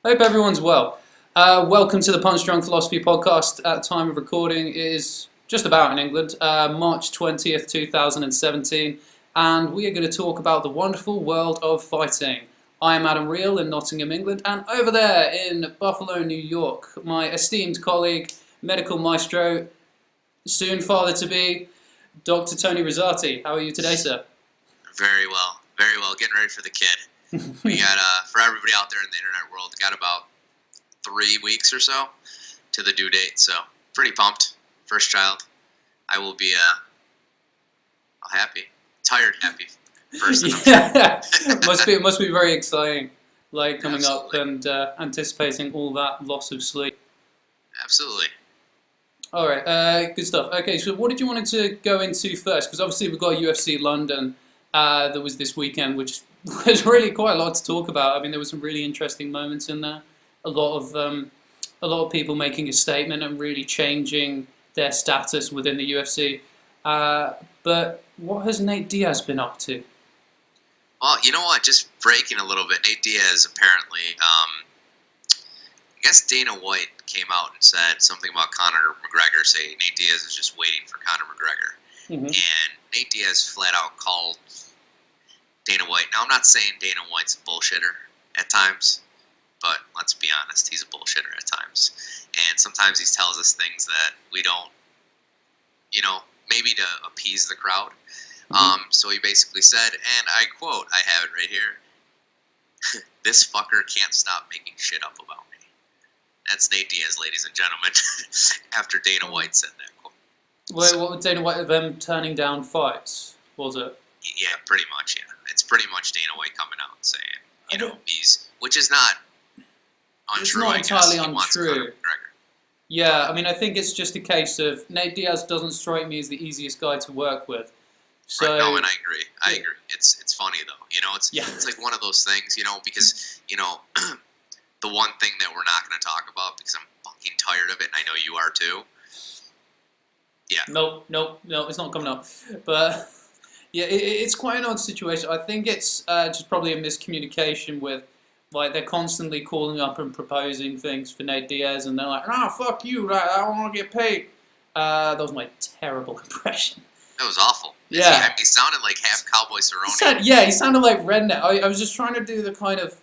Hope everyone's well. Welcome to the Punch Drunk Philosophy podcast. At the time of recording, it is just about in England, March 20th, 2017, and we are going to talk about the wonderful world of fighting. I am Adam Reel in Nottingham, England, and over there in Buffalo, New York, my esteemed colleague, medical maestro, soon father-to-be, Dr. Tony Rosati. How are you today, sir? Very well. Very well. Getting ready for the kid. We got, for everybody out there in the internet world, got about 3 weeks or so to the due date. So, pretty pumped. First child. I will be happy. Tired happy. First. Yeah. must be very exciting. Like coming Absolutely. up and anticipating all that loss of sleep. Absolutely. All right, good stuff. Okay, so what did you want to go into first? Because obviously we've got UFC London that was this weekend, which was really quite a lot to talk about. I mean, there were some really interesting moments in there. A lot of people making a statement and really changing their status within the UFC. But what has Nate Diaz been up to? Well, you know what? Just breaking a little bit. Nate Diaz apparently, I guess Dana White came out and said something about Conor McGregor, saying Nate Diaz is just waiting for Conor McGregor. Mm-hmm. And Nate Diaz flat out called Dana White. Now, I'm not saying Dana White's a bullshitter at times, but let's be honest, he's a bullshitter at times. And sometimes he tells us things that we don't, maybe to appease the crowd. Mm-hmm. So he basically said, and I quote, I have it right here, "This fucker can't stop making shit up about me." That's Nate Diaz, ladies and gentlemen, after Dana White said that quote. Well, what was Dana White, them turning down fights, was it? Yeah, pretty much, yeah. It's pretty much Dana White coming out and saying, which is not untrue. It's not I guess. entirely He wants untrue. Conor McGregor. Yeah, I mean, I think it's just a case of Nate Diaz doesn't strike me as the easiest guy to work with. So, Right, no, and I agree. It's funny though. It's like one of those things, because the one thing that we're not going to talk about because I'm fucking tired of it, and I know you are too. Yeah. No, it's not coming up. But yeah, it's quite an odd situation. I think it's just probably a miscommunication with, like, they're constantly calling up and proposing things for Nate Diaz, and they're like, fuck you, right, I don't want to get paid. That was my terrible impression. That was awful. Yeah. He sounded like half Cowboy Cerrone. He sounded like redneck. I was just trying to do the kind of,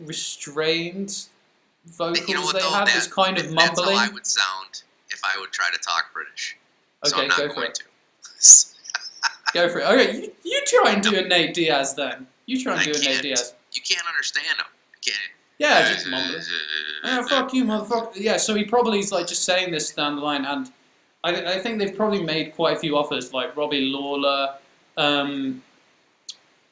restrained vocals they have, this kind of mumbling. That's how I would sound if I would try to talk British. So Okay, I'm not go for going it. to. Go for it. Okay, you try and do a Nate Diaz then. You try and do a Nate Diaz. You can't understand him. You can't. Yeah, just mumbling. Fuck you, motherfucker. Yeah, so he probably is like just saying this down the line, and I think they've probably made quite a few offers, like Robbie Lawler, Dong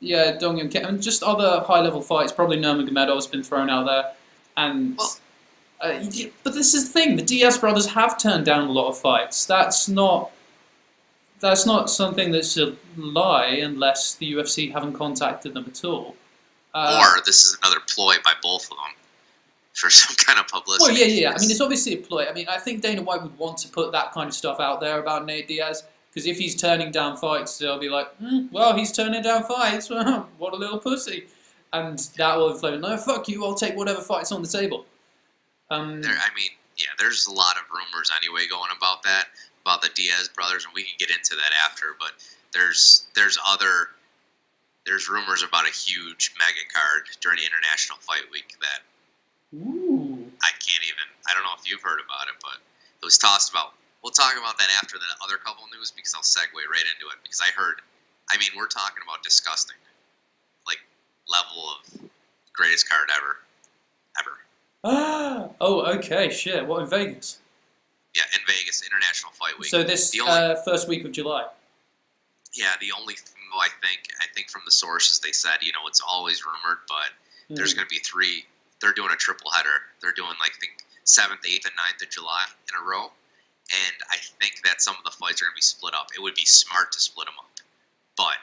Yun Kim, and just other high-level fights. Probably Nurmagomedov's been thrown out there, and but this is the thing: the Diaz brothers have turned down a lot of fights. That's not something that's a lie, unless the UFC haven't contacted them at all. Or this is another ploy by both of them for some kind of publicity. Well, yeah. I mean, it's obviously a ploy. I mean, I think Dana White would want to put that kind of stuff out there about Nate Diaz, because if he's turning down fights, they'll be like, well, he's turning down fights. What a little pussy. And that will inflame. No, fuck you. I'll take whatever fight's on the table. There's a lot of rumors anyway going about the Diaz brothers, and we can get into that after. But there's rumors about a huge mega card during the International Fight Week that I don't know if you've heard about it, but it was tossed about. We'll talk about that after the other couple news, because I'll segue right into it, because we're talking about disgusting, like, level of greatest card ever. Okay, shit. What, in Vegas? Yeah, in Vegas, International Fight Week. So this first week of July? Yeah, the only thing, I think from the sources they said, it's always rumored, but there's going to be 3. They're doing a triple header. They're doing, 7th, 8th, and 9th of July in a row. And I think that some of the fights are going to be split up. It would be smart to split them up. But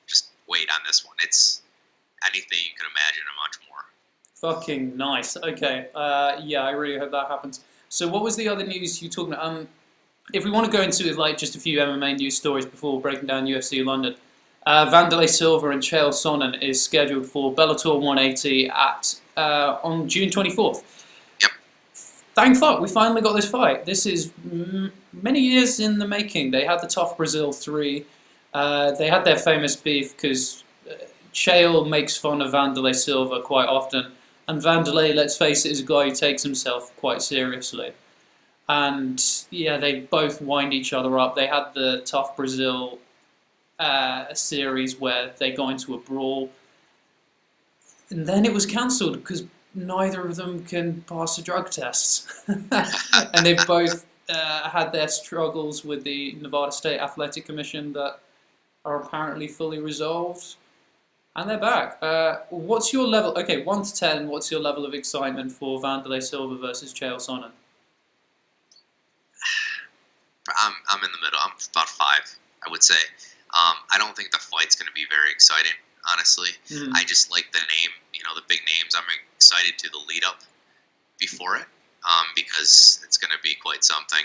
just wait on this one. It's anything you can imagine and much more. Fucking nice. Okay. I really hope that happens. So what was the other news you talking about? If we want to go into just a few MMA news stories before breaking down UFC London, Wanderlei Silva and Chael Sonnen is scheduled for Bellator 180 on June 24th. Yep. Thank fuck, we finally got this fight. This is many years in the making. They had the Tough Brazil 3. They had their famous beef because Chael makes fun of Wanderlei Silva quite often. And Wanderlei, let's face it, is a guy who takes himself quite seriously. And yeah, they both wind each other up. They had the Tough Brazil series where they got into a brawl, and then it was cancelled because neither of them can pass the drug tests. And they've both had their struggles with the Nevada State Athletic Commission that are apparently fully resolved, and they're back. What's your level? Okay, 1 to 10. What's your level of excitement for Wanderlei Silva versus Chael Sonnen? I'm in the middle. I'm about 5, I would say. I don't think the fight's going to be very exciting, honestly. I just like the name, the big names. I'm excited to the lead up before it because it's going to be quite something.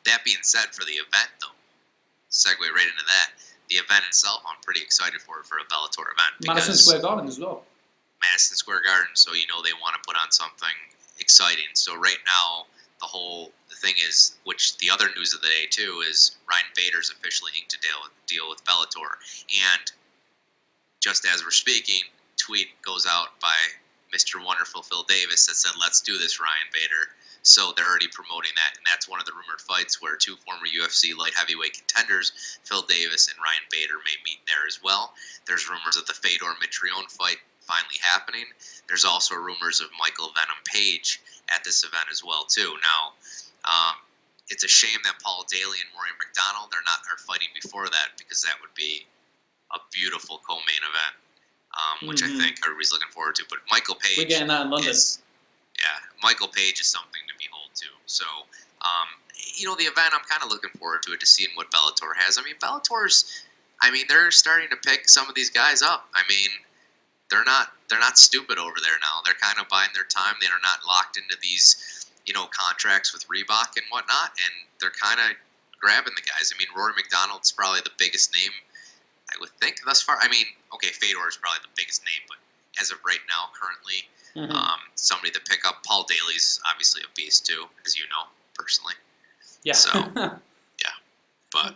That being said, for the event, though, segue right into that, the event itself, I'm pretty excited for a Bellator event. Madison Square Garden as well. Madison Square Garden, so they want to put on something exciting. So right now, the thing is, which the other news of the day too, is Ryan Bader's officially inked a deal with Bellator. And just as we're speaking, tweet goes out by Mr. Wonderful Phil Davis that said, "Let's do this, Ryan Bader." So they're already promoting that, and that's one of the rumored fights where 2 former UFC light heavyweight contenders, Phil Davis and Ryan Bader, may meet there as well. There's rumors of the Fedor Mitrione fight finally happening. There's also rumors of Michael Venom Page at this event as well too. Now, it's a shame that Paul Daly and Rory McDonald are fighting before that, because that would be a beautiful co-main event, which I think everybody's looking forward to. But Michael Page, we're getting that in London. Michael Page is something to behold too. So, the event, I'm kind of looking forward to it, to seeing what Bellator has. I mean, they're starting to pick some of these guys up. I mean, they're not stupid over there now. They're kind of biding their time. They are not locked into these, contracts with Reebok and whatnot, and they're kind of grabbing the guys. I mean, Rory McDonald's probably the biggest name, I would think, thus far. I mean, okay, Fedor is probably the biggest name, but as of right now, currently, somebody to pick up. Paul Daly's obviously a beast too, as you know, personally. Yeah. So, yeah. But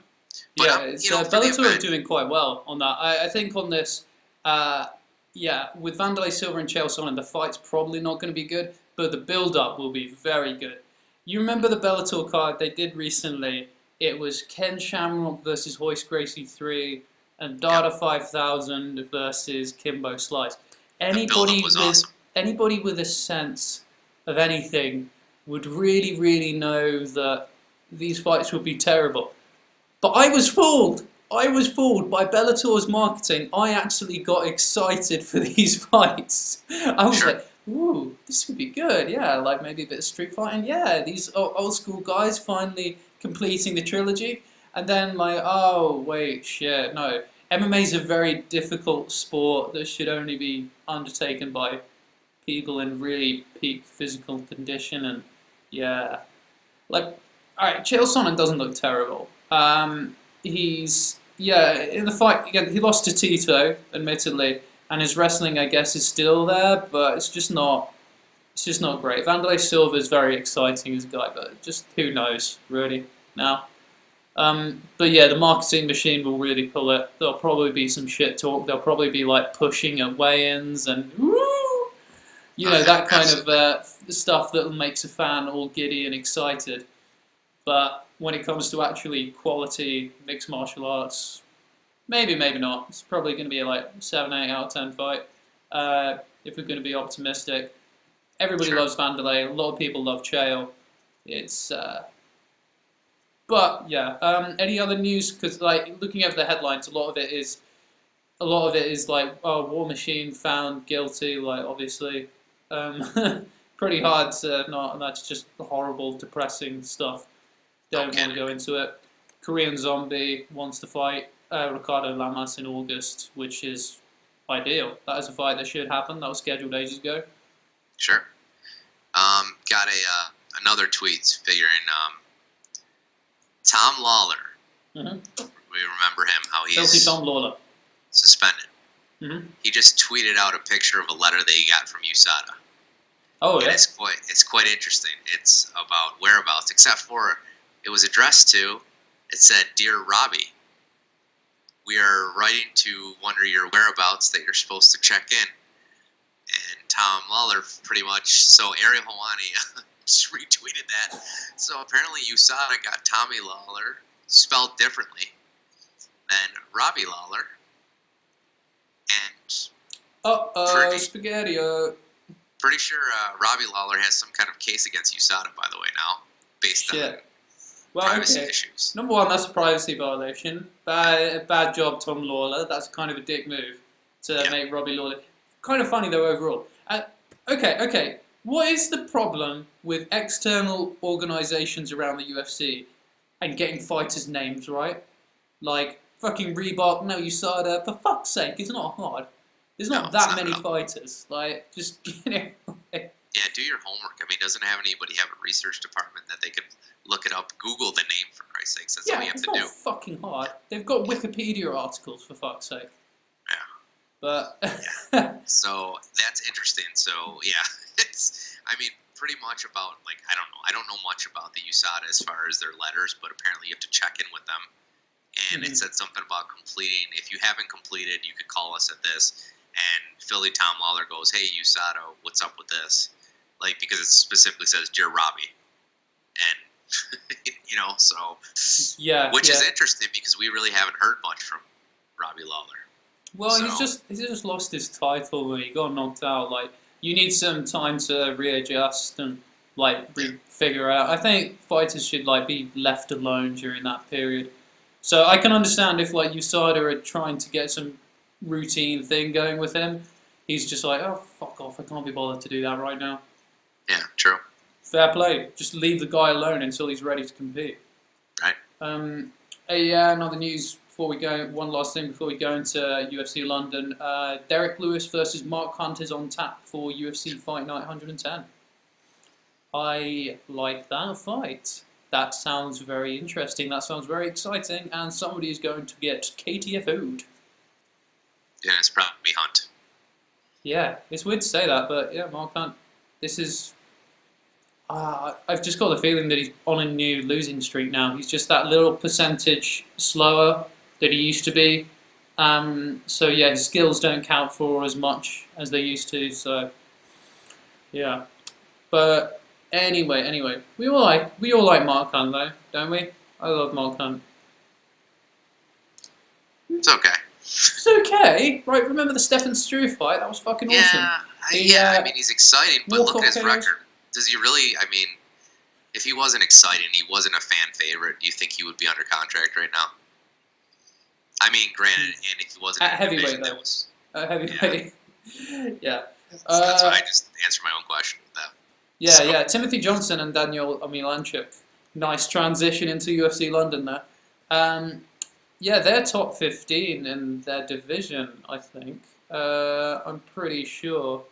Bellator are doing quite well on that. I think on this, with Wanderlei Silva and Chael Sonnen, the fight's probably not going to be good, but the build-up will be very good. You remember the Bellator card they did recently? It was Ken Shamrock versus Royce Gracie 3 and Dada 5000 versus Kimbo Slice. Anybody with a sense of anything would really, really know that these fights would be terrible. But I was fooled. I was fooled by Bellator's marketing. I actually got excited for these fights. I was like, ooh, this could be good. Yeah, like maybe a bit of street fighting. Yeah, these old school guys finally completing the trilogy. And then like, oh, wait, shit, no. MMA is a very difficult sport that should only be undertaken by people in really peak physical condition. And yeah, like, all right, Chael Sonnen doesn't look terrible. In the fight, again, he lost to Tito, admittedly, and his wrestling, I guess, is still there, but it's just not great. Wanderlei Silva is very exciting as a guy, but just who knows, really, now. But yeah, the marketing machine will really pull it. There'll probably be some shit talk. There'll probably be like pushing at weigh-ins and woo! That kind of stuff that makes a fan all giddy and excited. But when it comes to actually quality mixed martial arts, maybe not. It's probably going to be like 7, 8 out of 10 fight. If we're going to be optimistic, everybody loves Wanderlei. A lot of people love Chael. It's but yeah. Any other news? Because like looking at the headlines, a lot of it is like, oh, War Machine found guilty. Like obviously, pretty hard to not. That's just horrible, depressing stuff. Don't want to go into it. Korean Zombie wants to fight Ricardo Lamas in August, which is ideal. That is a fight that should happen. That was scheduled ages ago. Sure. Got another tweet figuring Tom Lawler, We remember him, how Filthy he's Tom Lawler. suspended. Mm-hmm. He just tweeted out a picture of a letter that he got from USADA. Oh, And yeah. it's quite interesting. It's about whereabouts, except for it was addressed to, it said, "Dear Robbie, we are writing to wonder your whereabouts that you're supposed to check in." And Tom Lawler pretty much, so Ariel Helwani just retweeted that. So apparently USADA got Tommy Lawler spelled differently than Robbie Lawler. And spaghetti. pretty sure Robbie Lawler has some kind of case against USADA, by the way, now, based on privacy issues. Number one, that's a privacy violation. Bad job, Tom Lawler. That's kind of a dick move to make Robbie Lawler. Kind of funny, though, overall. Okay. What is the problem with external organisations around the UFC and getting fighters' names right? Like, fucking Reebok, no USADA. For fuck's sake, it's not hard. There's not that many fighters. Like, just get it right. Yeah, do your homework. I mean, doesn't anybody have a research department that they could look it up, Google the name, for Christ's sakes? That's all you have to do. Yeah, it's not fucking hard. They've got Wikipedia articles, for fuck's sake. Yeah. But so that's interesting. So yeah, it's, I mean, pretty much about, like, I don't know much about the USADA as far as their letters, but apparently you have to check in with them. And it said something about completing. If you haven't completed, you could call us at this. And Philly Tom Lawler goes, "Hey USADA, what's up with this?" Like, because it specifically says "Dear Robbie," and so which is interesting because we really haven't heard much from Robbie Lawler. Well, he's just lost his title when he got knocked out. Like, you need some time to readjust and figure out. I think fighters should be left alone during that period. So I can understand if USADA are trying to get some routine thing going with him. He's just like, oh, fuck off, I can't be bothered to do that right now. Yeah, true. Fair play. Just leave the guy alone until he's ready to compete. Right. Another news before we go, one last thing before we go into UFC London. Derek Lewis versus Mark Hunt is on tap for UFC Fight Night 110. I like that fight. That sounds very interesting. That sounds very exciting. And somebody is going to get KTFO'd. Yeah, it's probably Hunt. Yeah, it's weird to say that, but yeah, Mark Hunt. This is... I've just got the feeling that he's on a new losing streak now. He's just that little percentage slower that he used to be. So yeah, his skills don't count for as much as they used to. So yeah, but anyway, we all like Mark Hunt though, don't we? I love Mark Hunt. It's okay. It's okay, right? Remember the Stephen Struve fight? That was fucking awesome. I mean, he's exciting, but look at his record. Does he really? I mean, if he wasn't exciting, he wasn't a fan favorite. Do you think he would be under contract right now? I mean, granted, and if he wasn't at heavyweight, though. At heavyweight, yeah. That's why I just answered my own question with that. Yeah, so. Yeah. Timothy Johnson and Daniel Omilanchuk. Nice transition into UFC London there. Yeah, they're top 15 in their division, I think. I'm pretty sure.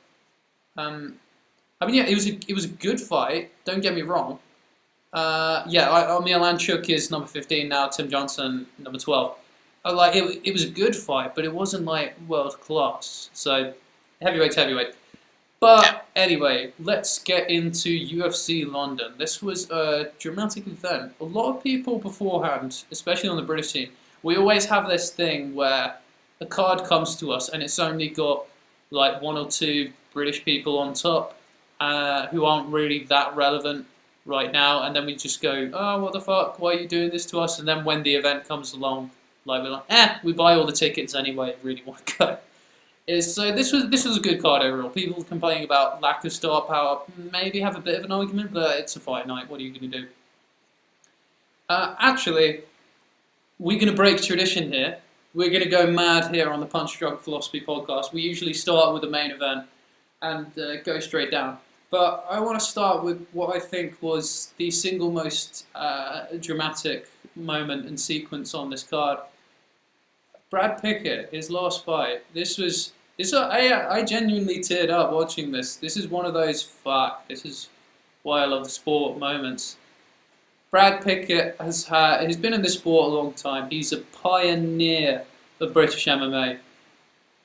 I mean, yeah, it was a good fight. Don't get me wrong. Omilanchuk is number 15 now. Tim Johnson number 12. It was a good fight, but it wasn't world class. So heavyweight's heavyweight. But anyway, let's get into UFC London. This was a dramatic event. A lot of people beforehand, especially on the British team, we always have this thing where a card comes to us and it's only got one or two British people on top who aren't really that relevant right now, and then we just go, oh, what the fuck, why are you doing this to us? And then when the event comes along, we're like, we buy all the tickets anyway, really want to go. So this was a good card overall. People complaining about lack of star power, maybe have a bit of an argument, but it's a fight night, what are you going to do? Actually, we're going to break tradition here. We're going to go mad here on the Punch Drug Philosophy podcast. We usually start with the main event and go straight down. But I want to start with what I think was the single most dramatic moment and sequence on this card. Brad Pickett, his last fight. I genuinely teared up watching this. This is one of those, this is why I love the sport moments. Brad Pickett he's been in the sport a long time. He's a pioneer of British MMA.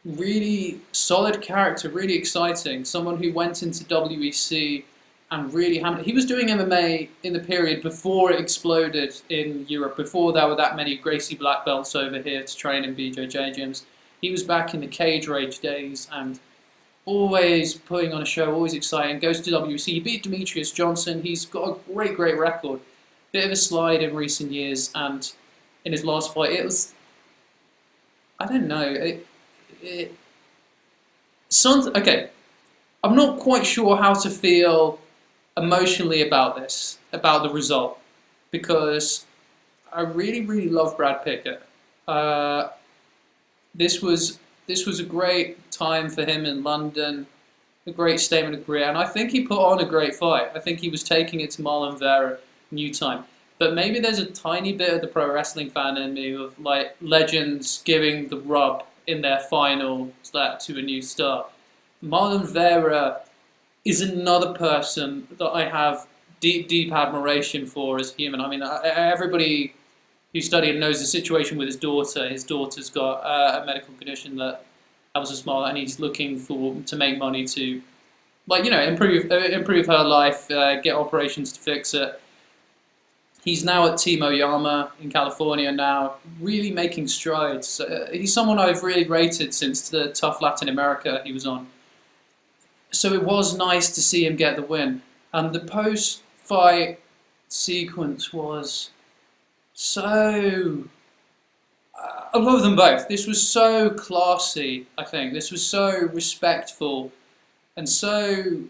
Really solid character, really exciting. Someone who went into WEC and really hammered. He was doing MMA in the period before it exploded in Europe, before there were that many Gracie black belts over here to train in BJJ gyms. He was back in the Cage Rage days and always putting on a show, always exciting. Goes to WEC. He beat Demetrius Johnson. He's got a great record. Bit of a slide in recent years, and in his last fight, it was, I don't know, okay, I'm not quite sure how to feel emotionally about this, about the result, because I really love Brad Pickett. This was a great time for him in London, a great statement of career, and I think he put on a great fight. I think he was taking it to Marlon Vera new time. But maybe there's a tiny bit of the pro wrestling fan in me of like legends giving the rub in their final to a new star. Marlon Vera is another person that I have deep admiration for as a human. I mean, everybody who studied knows the situation with his daughter. His daughter's got a medical condition that helps her smile, and he's looking to make money to, like, you know, improve her life, get operations to fix it. He's now at Team Oyama in California now, really making strides. He's someone I've really rated since the Tough Latin America he was on. So it was nice to see him get the win. And the post-fight sequence was so... I love them both. This was so classy, I think. This was so respectful and so...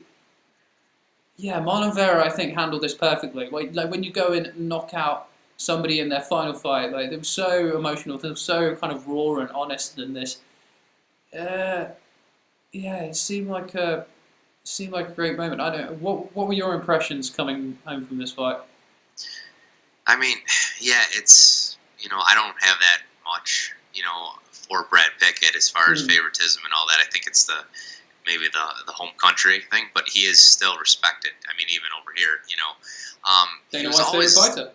Yeah, Marlon Vera, I think, handled this perfectly. Like when you go in and knock out somebody in their final fight, like they were so emotional, they were so kind of raw and honest in this. Yeah, it seemed like a great moment. I don't. What were your impressions coming home from this fight? I mean, yeah, it's, you know, I don't have that much, you know, for Brad Pickett as far as favoritism and all that. I think it's maybe the home country thing, but he is still respected. I mean, even over here, you know, he was always fighter.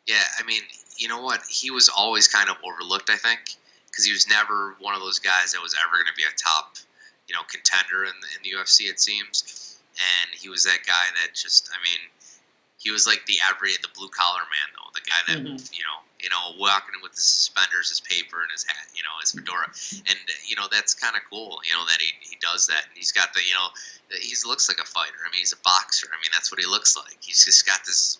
Yeah, I mean, you know what? He was always kind of overlooked, I think, because he was never one of those guys that was ever going to be a top, you know, contender in the UFC, it seems. And he was that guy that just, I mean, he was like the blue collar man, though, the guy that you know, walking with his suspenders, his paper, and his hat, you know, his fedora, and you know, that's kind of cool, you know, that he does that, and he's got the, you know, he looks like a fighter. I mean, he's a boxer. I mean, that's what he looks like. He's just got this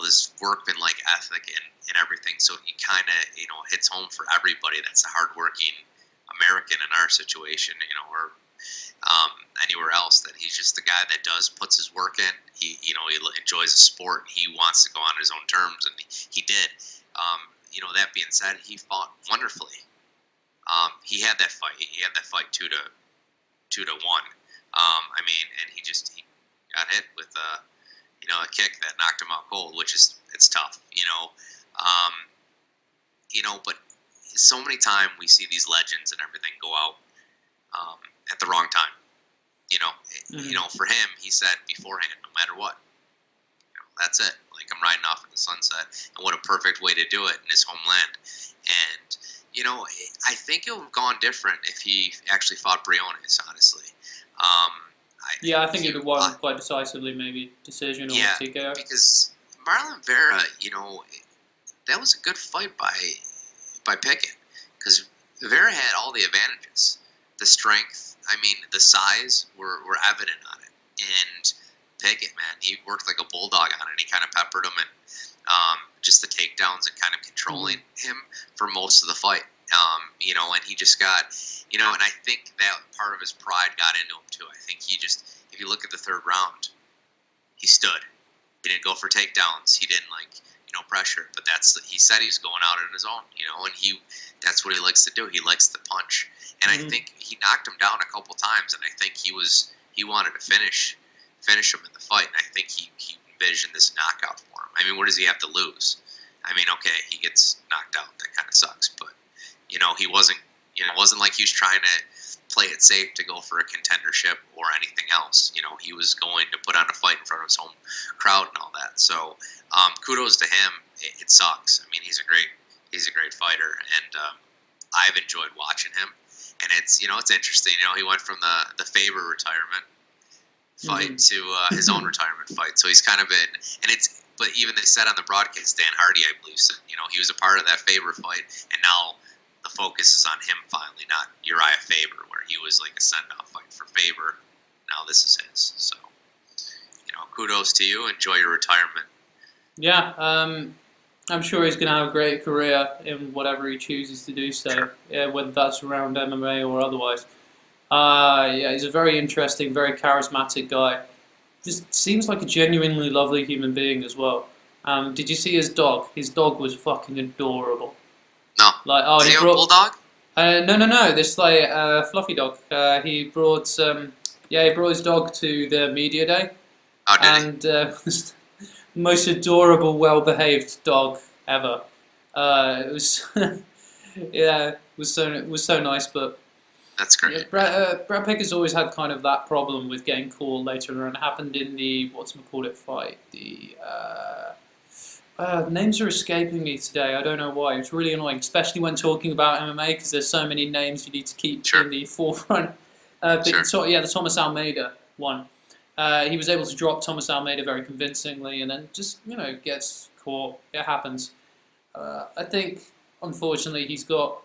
this workman-like ethic and everything. So he kind of, you know, hits home for everybody that's a hardworking American in our situation, you know, or anywhere else, that he's just the guy that puts his work in. He enjoys the sport, and he wants to go on his own terms, and he did. You know, that being said, he fought wonderfully. He had that fight. He had that fight 2-1. I mean, and he got hit with a kick that knocked him out cold, which it's tough. But so many times we see these legends and everything go out at the wrong time. For him, he said beforehand, no matter what, that's it. Like, I'm riding off in the sunset, and what a perfect way to do it in his homeland. And I think it would have gone different if he actually fought Briones, honestly. I think he'd have won quite decisively, maybe decision or TKO. Because Marlon Vera, that was a good fight by Pickett, because Vera had all the advantages. The strength, the size were evident on it. And Pickett, man, he worked like a bulldog on it. He kind of peppered him, and just the takedowns and kind of controlling him for most of the fight. And he just got, and I think that part of his pride got into him too. I think if you look at the third round, he stood. He didn't go for takedowns. He didn't pressure. But he said he was going out on his own, and that's what he likes to do. He likes to punch. And I think he knocked him down a couple times, and I think he wanted to finish him in the fight, and I think he envisioned this knockout for him. What does he have to lose? Okay, he gets knocked out. That kind of sucks, but he wasn't You know, it wasn't like he was trying to play it safe to go for a contendership or anything else. You know, he was going to put on a fight in front of his home crowd and all that. So kudos to him. It sucks. I mean, he's a great fighter, and I've enjoyed watching him. And it's interesting. You know, he went from the Faber retirement fight to his own retirement fight. So he's kind of been, but even they said on the broadcast, Dan Hardy, I believe, said, you know, he was a part of that Faber fight, and now the focus is on him finally, not Uriah Faber, where he was like a send-off fight for Faber. Now this is his. So, you know, kudos to you. Enjoy your retirement. Yeah, I'm sure he's going to have a great career in whatever he chooses to do so, Sure. Yeah, whether that's around MMA or otherwise. Yeah, he's a very interesting, very charismatic guy. Just seems like a genuinely lovely human being as well. Did you see his dog? His dog was fucking adorable. No. Like, Is he a bulldog? No. This like fluffy dog. He brought his dog to the media day, Oh, did he? and was the most adorable, well-behaved dog ever. It was, yeah, it was so nice, but. That's great. Yeah, Brad Pitt has always had kind of that problem with getting called later on. It happened in the fight. The names are escaping me today. I don't know why. It's really annoying, especially when talking about MMA because there's so many names you need to keep in the forefront. The Thomas Almeida one. He was able to drop Thomas Almeida very convincingly, and then just gets caught. It happens. I think unfortunately he's got.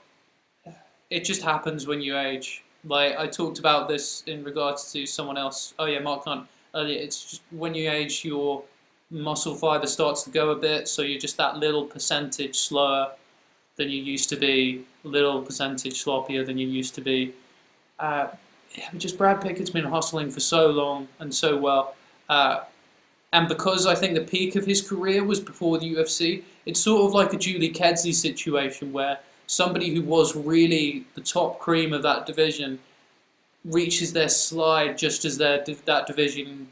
It just happens when you age. Like, I talked about this in regards to someone else. Oh yeah, Mark Hunt earlier. It's just when you age, your muscle fiber starts to go a bit, so you're just that little percentage slower than you used to be, little percentage sloppier than you used to be. Just Brad Pickett's been hustling for so long and so well. And because I think the peak of his career was before the UFC, it's sort of like a Julie Kedzie situation where somebody who was really the top cream of that division reaches their slide just as that division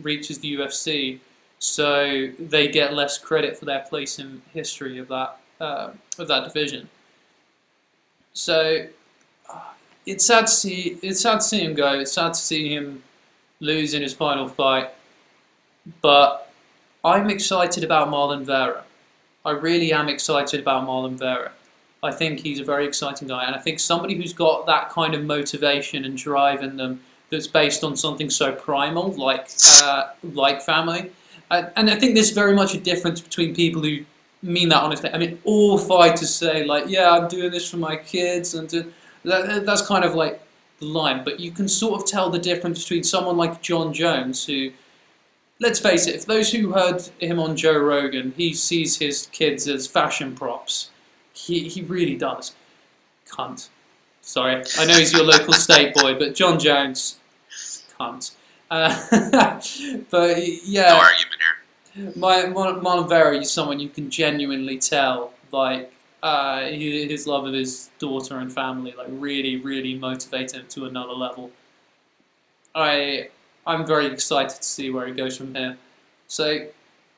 reaches the UFC, so they get less credit for their place in history of that division. So it's sad to see him go. It's sad to see him lose in his final fight. But I'm excited about Marlon Vera. I really am excited about Marlon Vera. I think he's a very exciting guy, and I think somebody who's got that kind of motivation and drive in them that's based on something so primal, like family. And I think there's very much a difference between people who mean that honestly. I mean, all fighters say, like, yeah, I'm doing this for my kids, and that's kind of like the line. But you can sort of tell the difference between someone like John Jones, who, let's face it, for those who heard him on Joe Rogan, he sees his kids as fashion props. He really does. Cunt. Sorry. I know he's your local state boy, but John Jones, cunt. But yeah. No argument here. Marlon Vera is someone you can genuinely tell, like, his love of his daughter and family, like, really, really motivates him to another level. I'm very excited to see where he goes from here. So,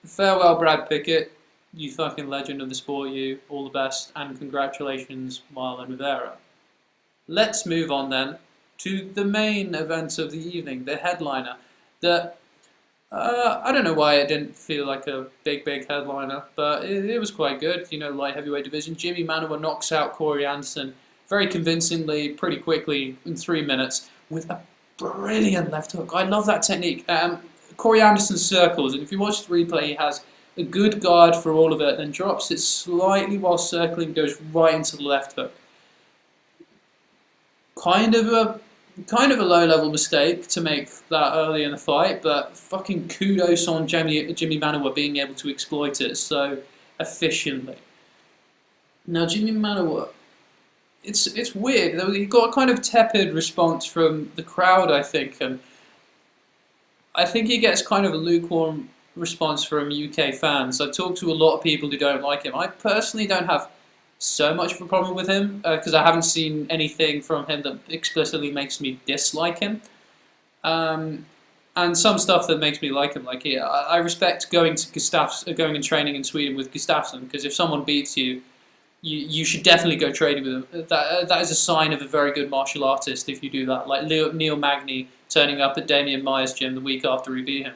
farewell, Brad Pickett. You fucking legend of the sport, you. All the best, and congratulations, Marlon Vera. Let's move on then to the main event of the evening, the headliner. I don't know why it didn't feel like a big headliner, but it was quite good. Light heavyweight division. Jimmy Manuwa knocks out Corey Anderson very convincingly, pretty quickly, in 3 minutes, with a brilliant left hook. I love that technique. Corey Anderson circles, and if you watch the replay, he has a good guard for all of it, then drops it slightly while circling, goes right into the left hook. Kind of a low-level mistake to make that early in the fight, but fucking kudos on Jimmy Manuwa being able to exploit it so efficiently. Now, Jimmy Manuwa, it's weird. He got a kind of tepid response from the crowd, I think, and I think he gets kind of a lukewarm response from UK fans. I talked to a lot of people who don't like him. I personally don't have so much of a problem with him because I haven't seen anything from him that explicitly makes me dislike him. And some stuff that makes me like him. Like, I respect going and training in Sweden with Gustafsson, because if someone beats you, you should definitely go trading with him. That is a sign of a very good martial artist if you do that. Like Neil Magny turning up at Damian Maia's gym the week after he beat him.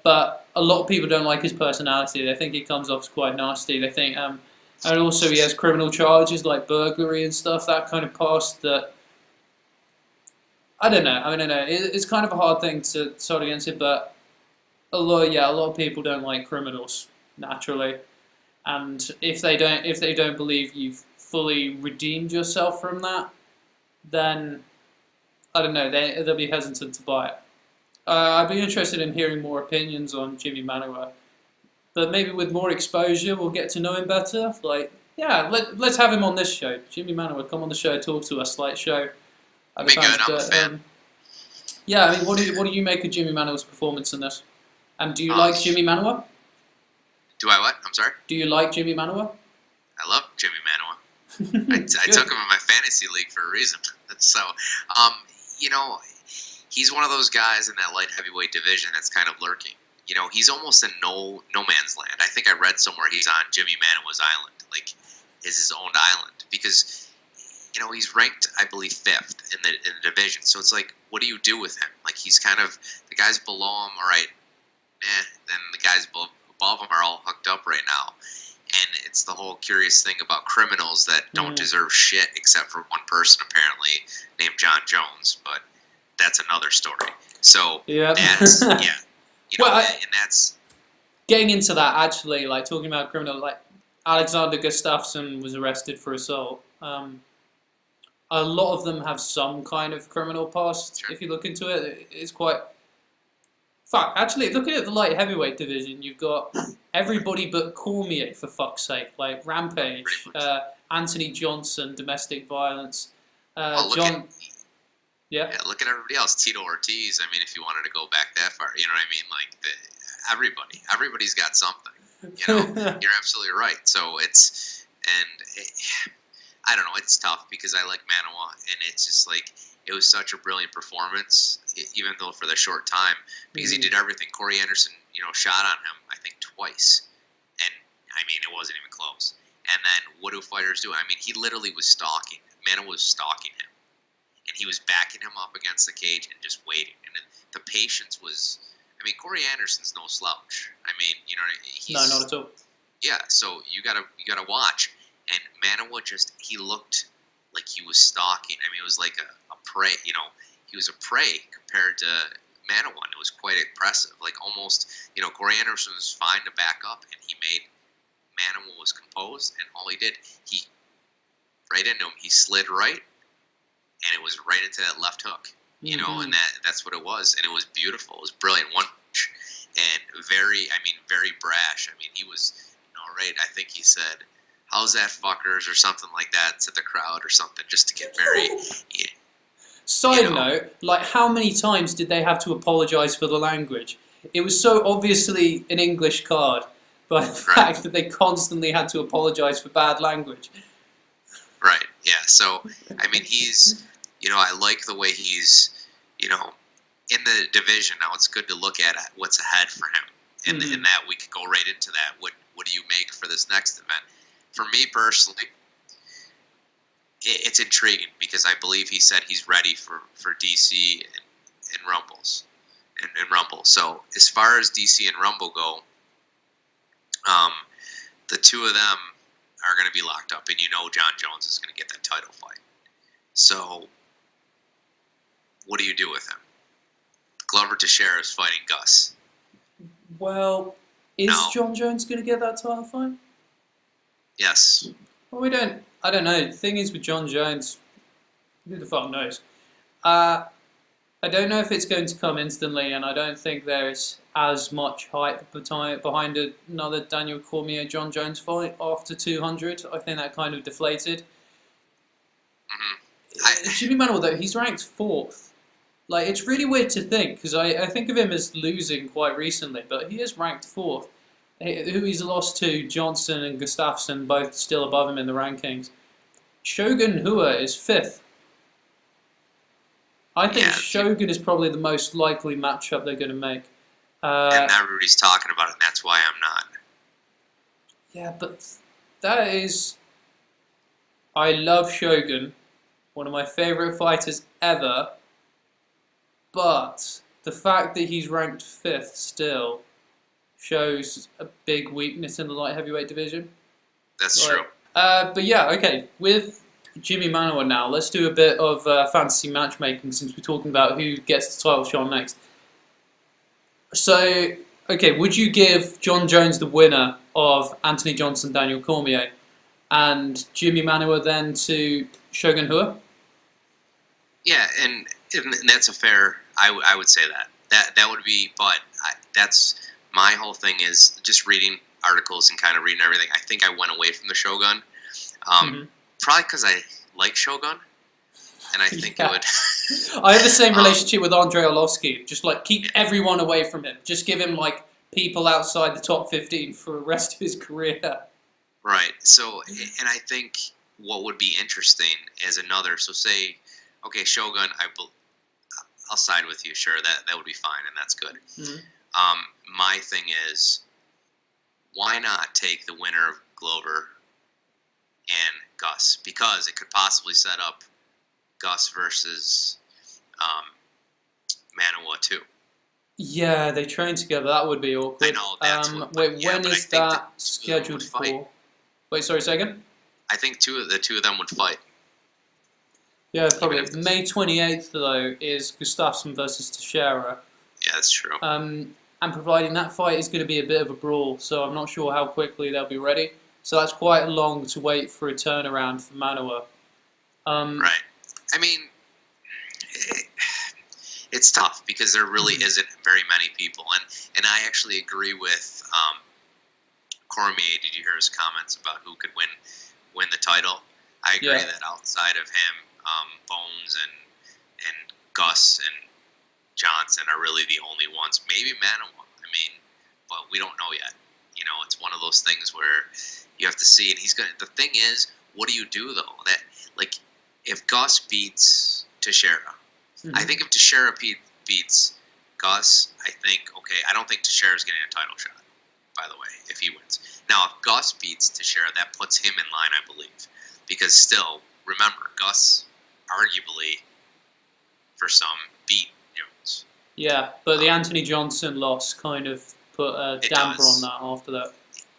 But a lot of people don't like his personality. They think he comes off as quite nasty. They think, and also he has criminal charges like burglary and stuff. That kind of past that. I don't know. It's kind of a hard thing to sort against it, but a lot of people don't like criminals naturally, and if they don't believe you've fully redeemed yourself from that, then I don't know. They'll be hesitant to buy it. I'd be interested in hearing more opinions on Jimmy Manuwa, but maybe with more exposure, we'll get to know him better. Like, yeah, let's have him on this show. Jimmy Manuwa, come on the show, talk to us, like show. Be good. I'm a fan. Yeah, I mean, what do you make of Jimmy Manuwa's performance in this? And do you like Jimmy Manuwa? Do I what? I'm sorry? Do you like Jimmy Manuwa? I love Jimmy Manuwa. I took him in my fantasy league for a reason. So, he's one of those guys in that light heavyweight division that's kind of lurking. He's almost in no man's land. I think I read somewhere he's on Jimmy Manuwa's island, like is his own island, because he's ranked, I believe, 5th in the division. So it's like, what do you do with him? Like, he's kind of the guys below him. All right, then the guys above him are all hooked up right now. And it's the whole curious thing about criminals that don't deserve shit except for one person apparently named John Jones, but that's another story. So that's and that's getting into that actually, like talking about criminals, like Alexander Gustafsson was arrested for assault. A lot of them have some kind of criminal past. Sure. If you look into it, it's quite. Fuck, actually, looking at the light heavyweight division, you've got everybody but Cormier, for fuck's sake. Like Rampage, Anthony Johnson, domestic violence. Look at everybody else. Tito Ortiz. I mean, if you wanted to go back that far, you know what I mean? Like everybody's got something. You're absolutely right. So I don't know. It's tough because I like Manuwa, and it's just like it was such a brilliant performance, even though for the short time, because he did everything. Corey Anderson, shot on him, I think twice, and I mean it wasn't even close. And then what do fighters do? I mean, he literally was stalking. Manuwa was stalking him, and he was backing him up against the cage and just waiting. And the patience was. I mean, Corey Anderson's no slouch. I mean, he's no, not at all. Yeah, so you gotta watch. And Manuwa he looked like he was stalking. I mean, it was like a prey. He was a prey compared to Manuwa. It was quite impressive. Like almost, Corey Anderson was fine to back up, and he made Manuwa was composed, and all he did, he right into him. He slid right, and it was right into that left hook. And that's what it was, and it was beautiful. It was brilliant. One punch, and very brash. I mean, he was, right. I think he said, "How's that, fuckers?" or something like that to the crowd or something, just to get very. Side note, like how many times did they have to apologize for the language? It was so obviously an English card, by the fact that they constantly had to apologize for bad language. Right. Yeah. So I mean, he's. I like the way he's, in the division. Now it's good to look at what's ahead for him. And in that, we could go right into that. What do you make for this next event? For me personally, it's intriguing because I believe he said he's ready for DC and Rumbles. And Rumble. So as far as DC and Rumble go, the two of them are going to be locked up. And John Jones is going to get that title fight. So what do you do with him? Glover Teixeira is fighting Gus. Well, is John Jones going to get that title fight? Yes. Well, I don't know. The thing is with John Jones, who the fuck knows? I don't know if it's going to come instantly, and I don't think there's as much hype behind another Daniel Cormier John Jones fight after 200. I think that kind of deflated. Jimmy Manuwa, though, he's ranked 4th. Like, it's really weird to think, because I think of him as losing quite recently, but he is ranked 4th. Who he's lost to, Johnson and Gustafsson, both still above him in the rankings. Shogun Hua is 5th. I think Shogun is probably the most likely matchup they're going to make. And everybody's talking about it, and that's why I'm not. Yeah, but that is... I love Shogun, one of my favourite fighters ever, but the fact that he's ranked 5th still shows a big weakness in the light heavyweight division. That's true. But yeah, okay, with Jimmy Manuwa now, let's do a bit of fantasy matchmaking since we're talking about who gets the title shot next. So, okay, would you give John Jones the winner of Anthony Johnson, Daniel Cormier, and Jimmy Manuwa then to Shogun Rua? Yeah, and that's a fair. I would say that would be, but that's my whole thing is just reading articles and kind of reading everything. I think I went away from the Shogun, probably because I like Shogun, and I think it would. I have the same relationship with Andrei Arlovsky. Just like keep everyone away from him. Just give him like people outside the top 15 for the rest of his career. Right. So, and I think what would be interesting is another. So say, okay, Shogun, I'll side with you. Sure, that would be fine, and that's good. My thing is, why not take the winner of Glover and Gus? Because it could possibly set up Gus versus Manuwa too. Yeah, they train together. That would be awkward. I know. That's when is that scheduled for? Wait, sorry, say again? I think the two of them would fight. Yeah, probably. May 28th, though, is Gustafsson versus Teixeira. Yeah, that's true. And providing that fight is going to be a bit of a brawl, so I'm not sure how quickly they'll be ready. So that's quite long to wait for a turnaround for Manuwa. Right. I mean, it's tough because there really isn't very many people. And I actually agree with Cormier. Did you hear his comments about who could win the title? I agree that outside of him, Bones and Gus and Johnson are really the only ones. Maybe Manuwa. I mean, but we don't know yet. You know, it's one of those things where you have to see. And he's gonna. The thing is, what do you do though? That like, if Gus beats Teixeira, I think if Teixeira beats Gus, I think okay. I don't think Teixeira's getting a title shot. By the way, if he wins. Now, if Gus beats Teixeira, that puts him in line, I believe, because still, remember, Gus arguably for some beat Jones. Yeah, but the Anthony Johnson loss kind of put a damper on that after that.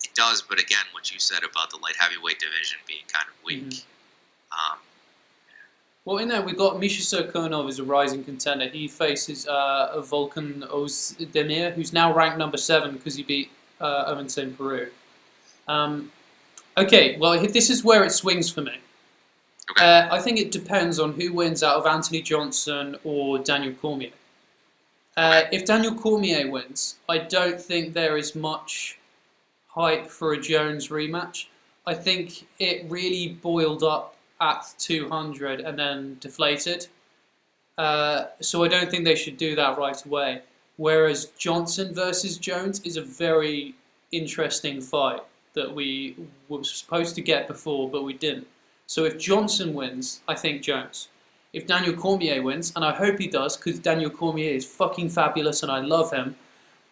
It does, but again, what you said about the light heavyweight division being kind of weak. Well, in there, we've got Misha Serkonov as a rising contender. He faces Volkan Ozdemir, who's now ranked number 7 because he beat Owen St. Peru. Okay, well, this is where it swings for me. Okay. I think it depends on who wins out of Anthony Johnson or Daniel Cormier. If Daniel Cormier wins, I don't think there is much hype for a Jones rematch. I think it really boiled up at 200 and then deflated. So I don't think they should do that right away. Whereas Johnson versus Jones is a very interesting fight that we were supposed to get before, but we didn't. So if Johnson wins, I think Jones. If Daniel Cormier wins, and I hope he does, because Daniel Cormier is fucking fabulous and I love him,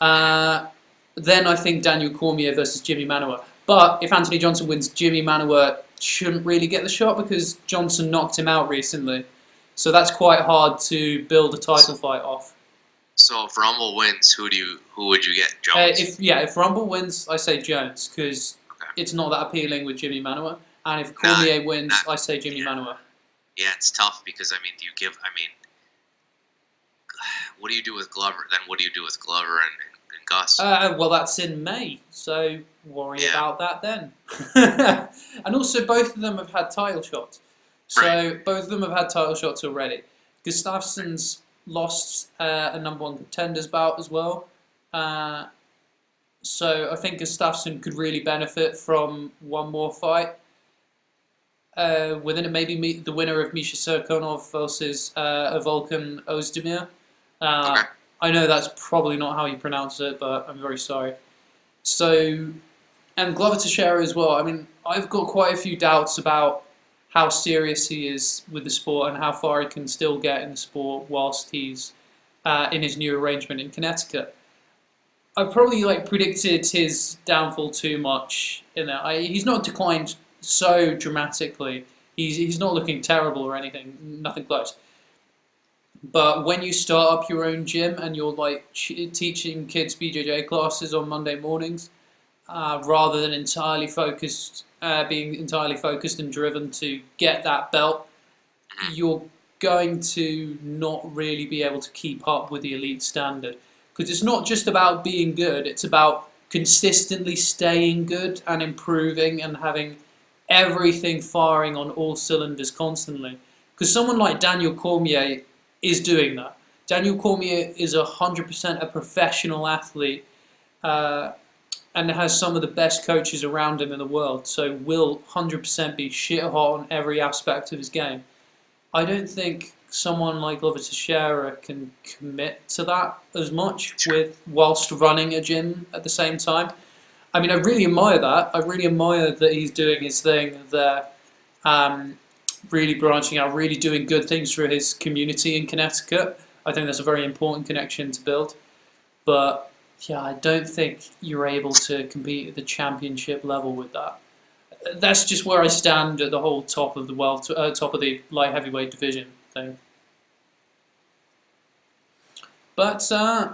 then I think Daniel Cormier versus Jimmy Manuwa. But if Anthony Johnson wins, Jimmy Manuwa shouldn't really get the shot because Johnson knocked him out recently. So that's quite hard to build a title fight off. So if Rumble wins, who would you get? Jones? If Rumble wins, I say Jones because it's not that appealing with Jimmy Manuwa. And if Cormier wins, I say Jimmy Manuwa. Yeah, it's tough because what do you do with Glover? Then what do you do with Glover and Gus? Well, that's in May, so worry about that then. And also, both of them have had title shots. So both of them have had title shots already. Gustafsson's lost a number 1 contenders bout as well. So I think Gustafsson could really benefit from one more fight. Within it, maybe the winner of Misha Serkonov versus Volkan Ozdemir. I know that's probably not how you pronounce it, but I'm very sorry. So, and Glover Teixeira as well. I mean, I've got quite a few doubts about how serious he is with the sport and how far he can still get in the sport whilst he's in his new arrangement in Connecticut. I've probably predicted his downfall too much in that. He's not declined so dramatically. He's not looking terrible or anything, nothing close. But when you start up your own gym and you're like teaching kids BJJ classes on Monday mornings, rather than being entirely focused and driven to get that belt, you're going to not really be able to keep up with the elite standard. Because it's not just about being good, it's about consistently staying good and improving and having everything firing on all cylinders constantly. Because someone like Daniel Cormier is doing that. Daniel Cormier is 100% a professional athlete and has some of the best coaches around him in the world, so will 100% be shit hot on every aspect of his game. I don't think someone like Glover Teixeira can commit to that as much whilst running a gym at the same time. I mean, I really admire that. I really admire that he's doing his thing there, really branching out, really doing good things for his community in Connecticut. I think that's a very important connection to build. But yeah, I don't think you're able to compete at the championship level with that. That's just where I stand at the whole top of the top of the light heavyweight division thing. But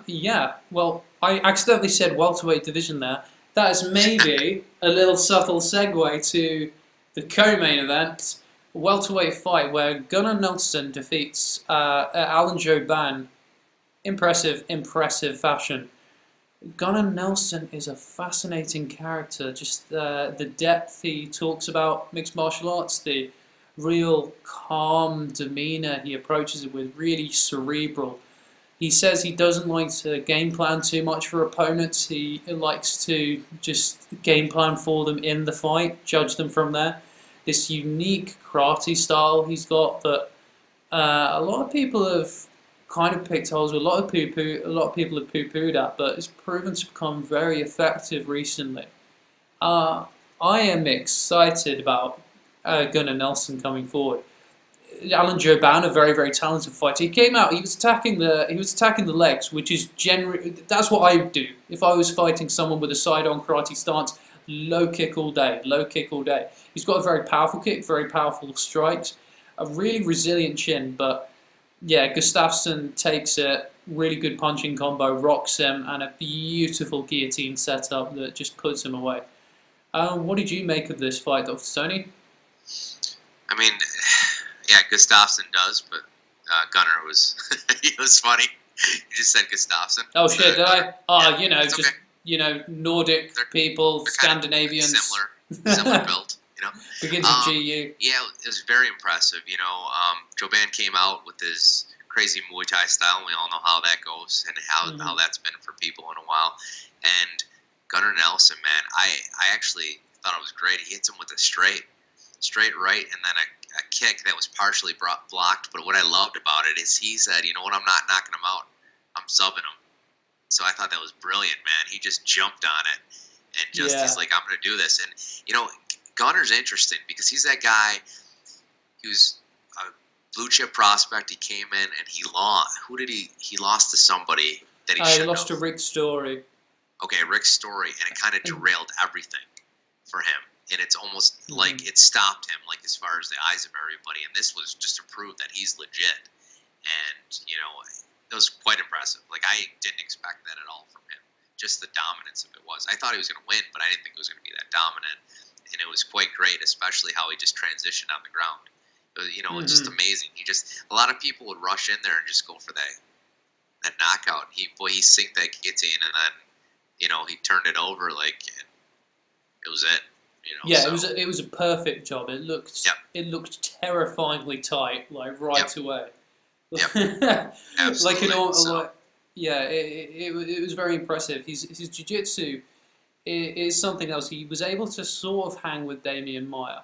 yeah, well, I accidentally said welterweight division there. That is maybe a little subtle segue to the co-main event, a welterweight fight where Gunnar Nelson defeats Alan Jouban. Impressive fashion. Gunnar Nelson is a fascinating character. Just the depth he talks about mixed martial arts, the real calm demeanor he approaches it with, really cerebral. He says he doesn't like to game plan too much for opponents. He likes to just game plan for them in the fight, judge them from there. This unique karate style he's got that a lot of people have kind of picked holes with, a lot of people have poo-pooed at, but it's proven to become very effective recently. I am excited about Gunnar Nelson coming forward. Alan Jouban, a very, very talented fighter. He came out. He was attacking the legs, which is generally that's what I would do if I was fighting someone with a side-on karate stance. Low kick all day. Low kick all day. He's got a very powerful kick, very powerful strikes, a really resilient chin. But yeah, Gustafsson takes it. Really good punching combo, rocks him, and a beautiful guillotine setup that just puts him away. What did you make of this fight, Dr. Sony? I mean, yeah, Gustafsson does, but Gunnar was he was funny. You just said Gustafsson. Oh shit, did I? Oh, yeah, you know, just okay. Nordic people, they're Scandinavians, kind of similar build. Begins with GU. Yeah, it was very impressive. Jouban came out with his crazy Muay Thai style, and we all know how that goes and how that's been for people in a while. And Gunnar Nelson, man, I actually thought it was great. He hits him with a straight right, and then a kick that was partially blocked. But what I loved about it is he said, you know what, I'm not knocking him out. I'm subbing him. So I thought that was brilliant, man. He just jumped on it. And he's like, I'm going to do this. And, Gunnar's interesting because he's that guy who's a blue chip prospect. He came in and he lost. He lost to somebody that he should have. He lost to Rick Story. Okay, Rick Story. And it kind of derailed everything for him. And it's almost like it stopped him, like as far as the eyes of everybody. And this was just to prove that he's legit. And, it was quite impressive. Like, I didn't expect that at all from him. Just the dominance of it was. I thought he was going to win, but I didn't think it was going to be that dominant. And it was quite great, especially how he just transitioned on the ground. It's just amazing. A lot of people would rush in there and just go for that knockout. He sinked that guillotine, and then, he turned it over like it was it. Yeah, it was a perfect job. It looked terrifyingly tight, like right away. Yep. Absolutely. It was very impressive. His jiu-jitsu is something else. He was able to sort of hang with Damian Maia,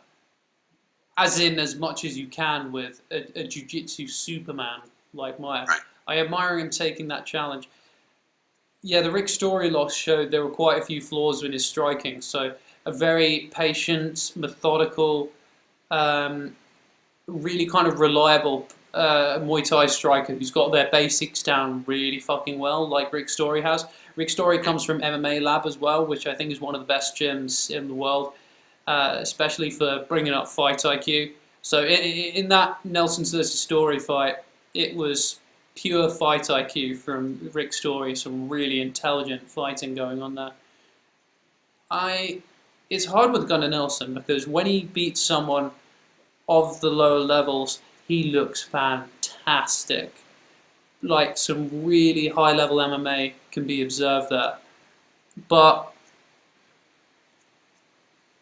as much as you can with a jiu-jitsu superman like Maia. Right. I admire him taking that challenge. Yeah, the Rick Story loss showed there were quite a few flaws in his striking. So a very patient, methodical, really kind of reliable Muay Thai striker who's got their basics down really fucking well, like Rick Story has. Rick Story comes from MMA Lab as well, which I think is one of the best gyms in the world, especially for bringing up fight IQ. So in that Nelson versus Story fight, it was pure fight IQ from Rick Story, some really intelligent fighting going on there. It's hard with Gunnar Nelson because when he beats someone of the lower levels, he looks fantastic. Like some really high level MMA can be observed there. But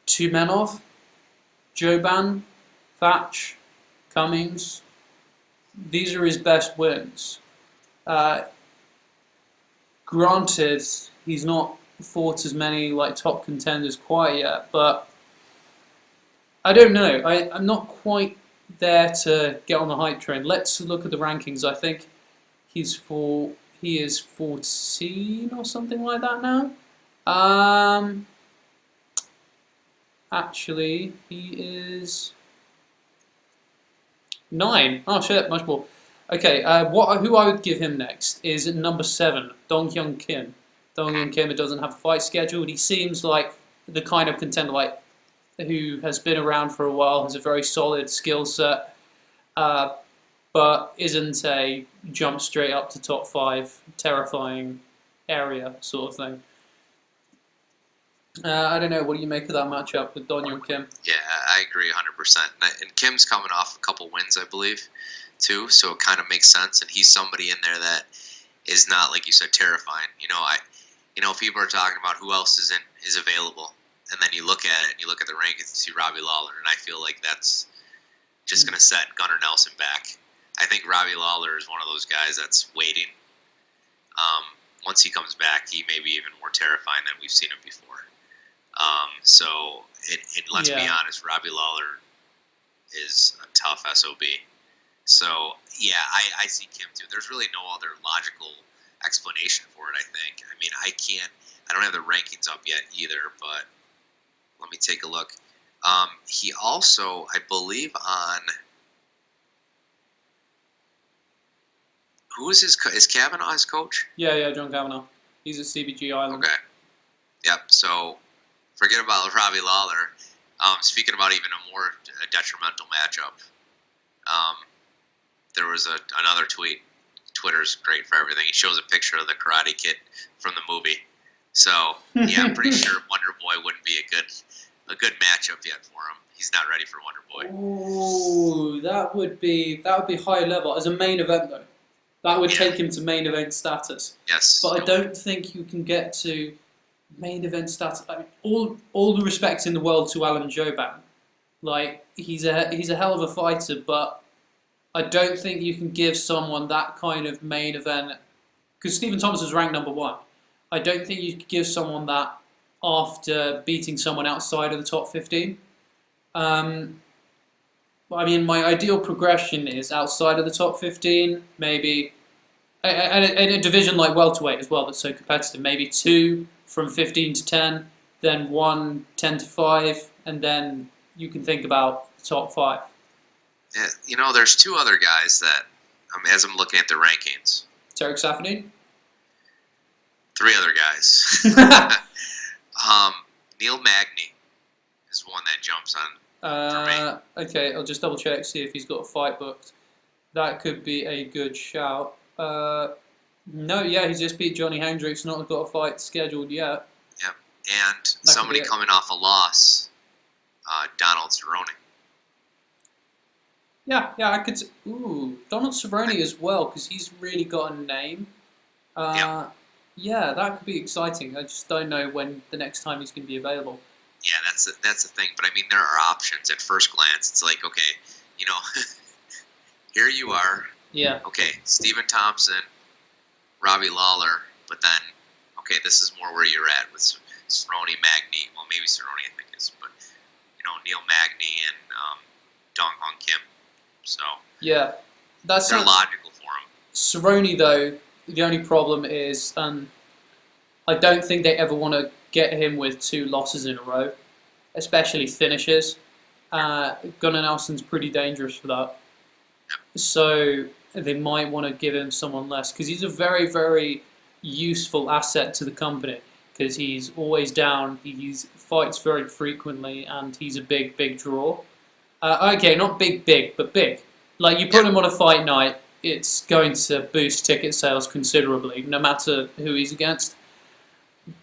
Tumenov, Joban, Thatch, Cummings, these are his best wins. Granted, he's not fought as many like top contenders quite yet, but I don't know. I'm not quite there to get on the hype train. Let's look at the rankings. I think he is 14 or something like that now. Actually, he is 9. Oh shit, much more. Okay, who I would give him next is number 7, Dong Hyun Kim. Dong Hyun Kim doesn't have a fight scheduled. He seems like the kind of contender who has been around for a while, has a very solid skill set, but isn't a jump straight up to top 5, terrifying area sort of thing. I don't know. What do you make of that matchup with Dong Hyun Kim? Yeah, I agree 100%. And Kim's coming off a couple wins, I believe, too. So it kind of makes sense. And he's somebody in there that is not, like you said, terrifying. People are talking about who else is available, and then you look at it and you look at the rankings and see Robbie Lawler, and I feel like that's just going to set Gunnar Nelson back. I think Robbie Lawler is one of those guys that's waiting. Once he comes back, he may be even more terrifying than we've seen him before. So let's be honest, Robbie Lawler is a tough SOB. So, yeah, I see Kim too. There's really no other logical explanation for it, I think. I mean, I don't have the rankings up yet either, but let me take a look. He also, I believe who is is Kavanaugh his coach? Yeah, John Kavanaugh. He's at CBG Island. Okay. Yep, so forget about Robbie Lawler. Speaking about even a more detrimental matchup, there was another tweet. Twitter's great for everything. He shows a picture of the Karate Kid from the movie. So yeah, I'm pretty sure Wonder Boy wouldn't be a good matchup yet for him. He's not ready for Wonder Boy. Ooh, that would be high level as a main event though. That would take him to main event status. Yes, but I don't think you can get to main event status. I mean, all the respect in the world to Alan Jouban. Like he's a hell of a fighter, but I don't think you can give someone that kind of main event, because Stephen Thomas is ranked number 1. I don't think you could give someone that after beating someone outside of the top 15. I mean, my ideal progression is outside of the top 15, maybe, and a division like welterweight as well that's so competitive, maybe 2 from 15 to 10, then 1, 10 to 5, and then you can think about the top 5. Yeah, there's 2 other guys that, as I'm looking at the rankings. Tarek Safadine? 3 other guys. Neil Magny is one that jumps on for me. Okay, I'll just double check, see if he's got a fight booked. That could be a good shout. No, yeah, he's just beat Johnny Hendricks, not got a fight scheduled yet. Yep, and somebody coming off a loss, Donald Cerrone. Yeah, I could. Ooh, Donald Cerrone as well, because he's really got a name. Yeah, that could be exciting. I just don't know when the next time he's going to be available. Yeah, that's the thing. But I mean, there are options at first glance. It's like, okay, here you are. Yeah. Okay, Stephen Thompson, Robbie Lawler, but then, okay, this is more where you're at with Cerrone, Magny. Well, maybe Cerrone, I think is, but Neil Magny and Dong Hyun Kim. So yeah, they're logical for him. Cerrone, though, the only problem is I don't think they ever want to get him with 2 losses in a row, especially finishes. Gunnar Nelson's pretty dangerous for that. So they might want to give him someone less, because he's a very, very useful asset to the company, because he's always down, he fights very frequently, and he's a big, big draw. Okay, not big, but big. Like, you put him on a fight night, it's going to boost ticket sales considerably, no matter who he's against.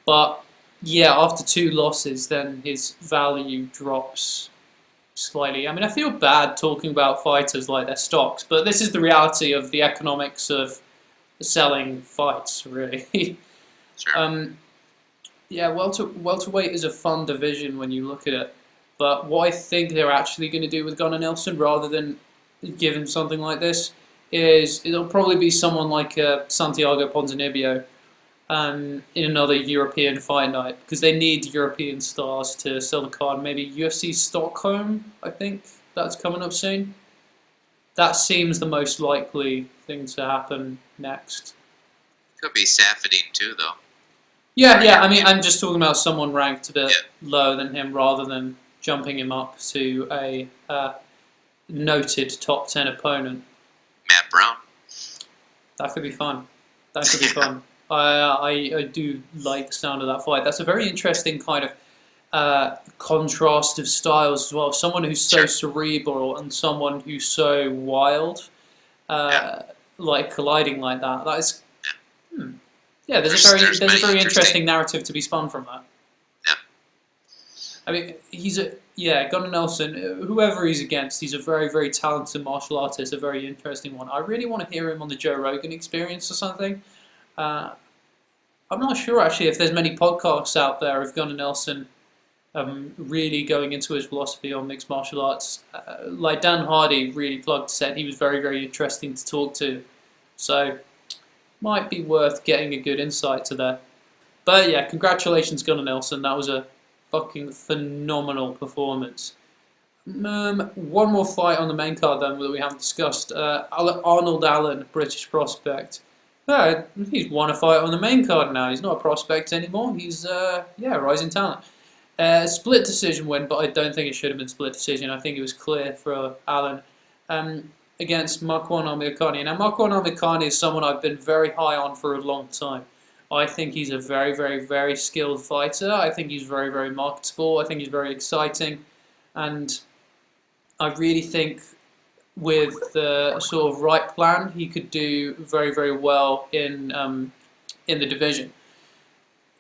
But, yeah, after 2 losses, then his value drops slightly. I mean, I feel bad talking about fighters like their stocks, but this is the reality of the economics of selling fights, really. Sure. Yeah, welterweight is a fun division when you look at it. But what I think they're actually going to do with Gunnar Nelson, rather than give him something like this, is it'll probably be someone like Santiago Ponzinibbio in another European fight night, because they need European stars to sell the card. Maybe UFC Stockholm, I think that's coming up soon. That seems the most likely thing to happen next. Could be Safadine too, though. Yeah. I mean, I'm just talking about someone ranked a bit lower than him, rather than jumping him up to a noted top 10 opponent. Matt Brown. That could be fun. That could be fun. I do like the sound of that fight. That's a very interesting kind of contrast of styles as well. Someone who's so cerebral and someone who's so wild, like colliding like that. That is, yeah. There's a very interesting narrative to be spun from that. Yeah. I mean, Gunnar Nelson, whoever he's against, he's a very, very talented martial artist, a very interesting one. I really want to hear him on the Joe Rogan Experience or something. I'm not sure, actually, if there's many podcasts out there of Gunnar Nelson really going into his philosophy on mixed martial arts. Like Dan Hardy really said he was very, very interesting to talk to. So, might be worth getting a good insight to that. But yeah, congratulations, Gunnar Nelson. That was a fucking phenomenal performance. One more fight on the main card then that we haven't discussed. Arnold Allen, British prospect. He's won a fight on the main card now. He's not a prospect anymore. He's rising talent. Split decision win, but I don't think it should have been split decision. I think it was clear for Allen against Marwan Amirkhani. Now, Marwan Amirkhani is someone I've been very high on for a long time. I think he's a very, very, very skilled fighter. I think he's very, very marketable. I think he's very exciting. And I really think with the sort of right plan, he could do very, very well in the division.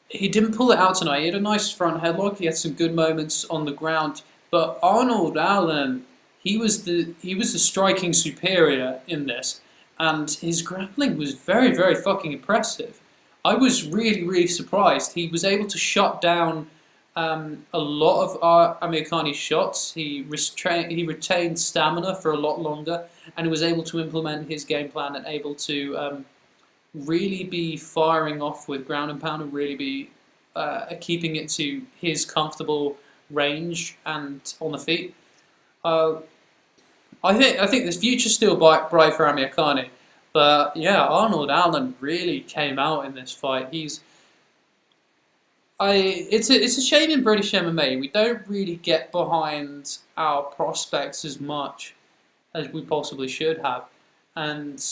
He didn't pull it out tonight. He had a nice front headlock. He had some good moments on the ground. But Arnold Allen, he was the striking superior in this, and his grappling was very, very fucking impressive. I was really, really surprised. He was able to shut down a lot of Amirkhani's shots. He retained stamina for a lot longer, and he was able to implement his game plan and able to really be firing off with ground and pound and really be keeping it to his comfortable range and on the feet. I think the future's still bright for Amirkhani, but yeah, Arnold Allen really came out in this fight. It's a shame in British MMA we don't really get behind our prospects as much as we possibly should have, and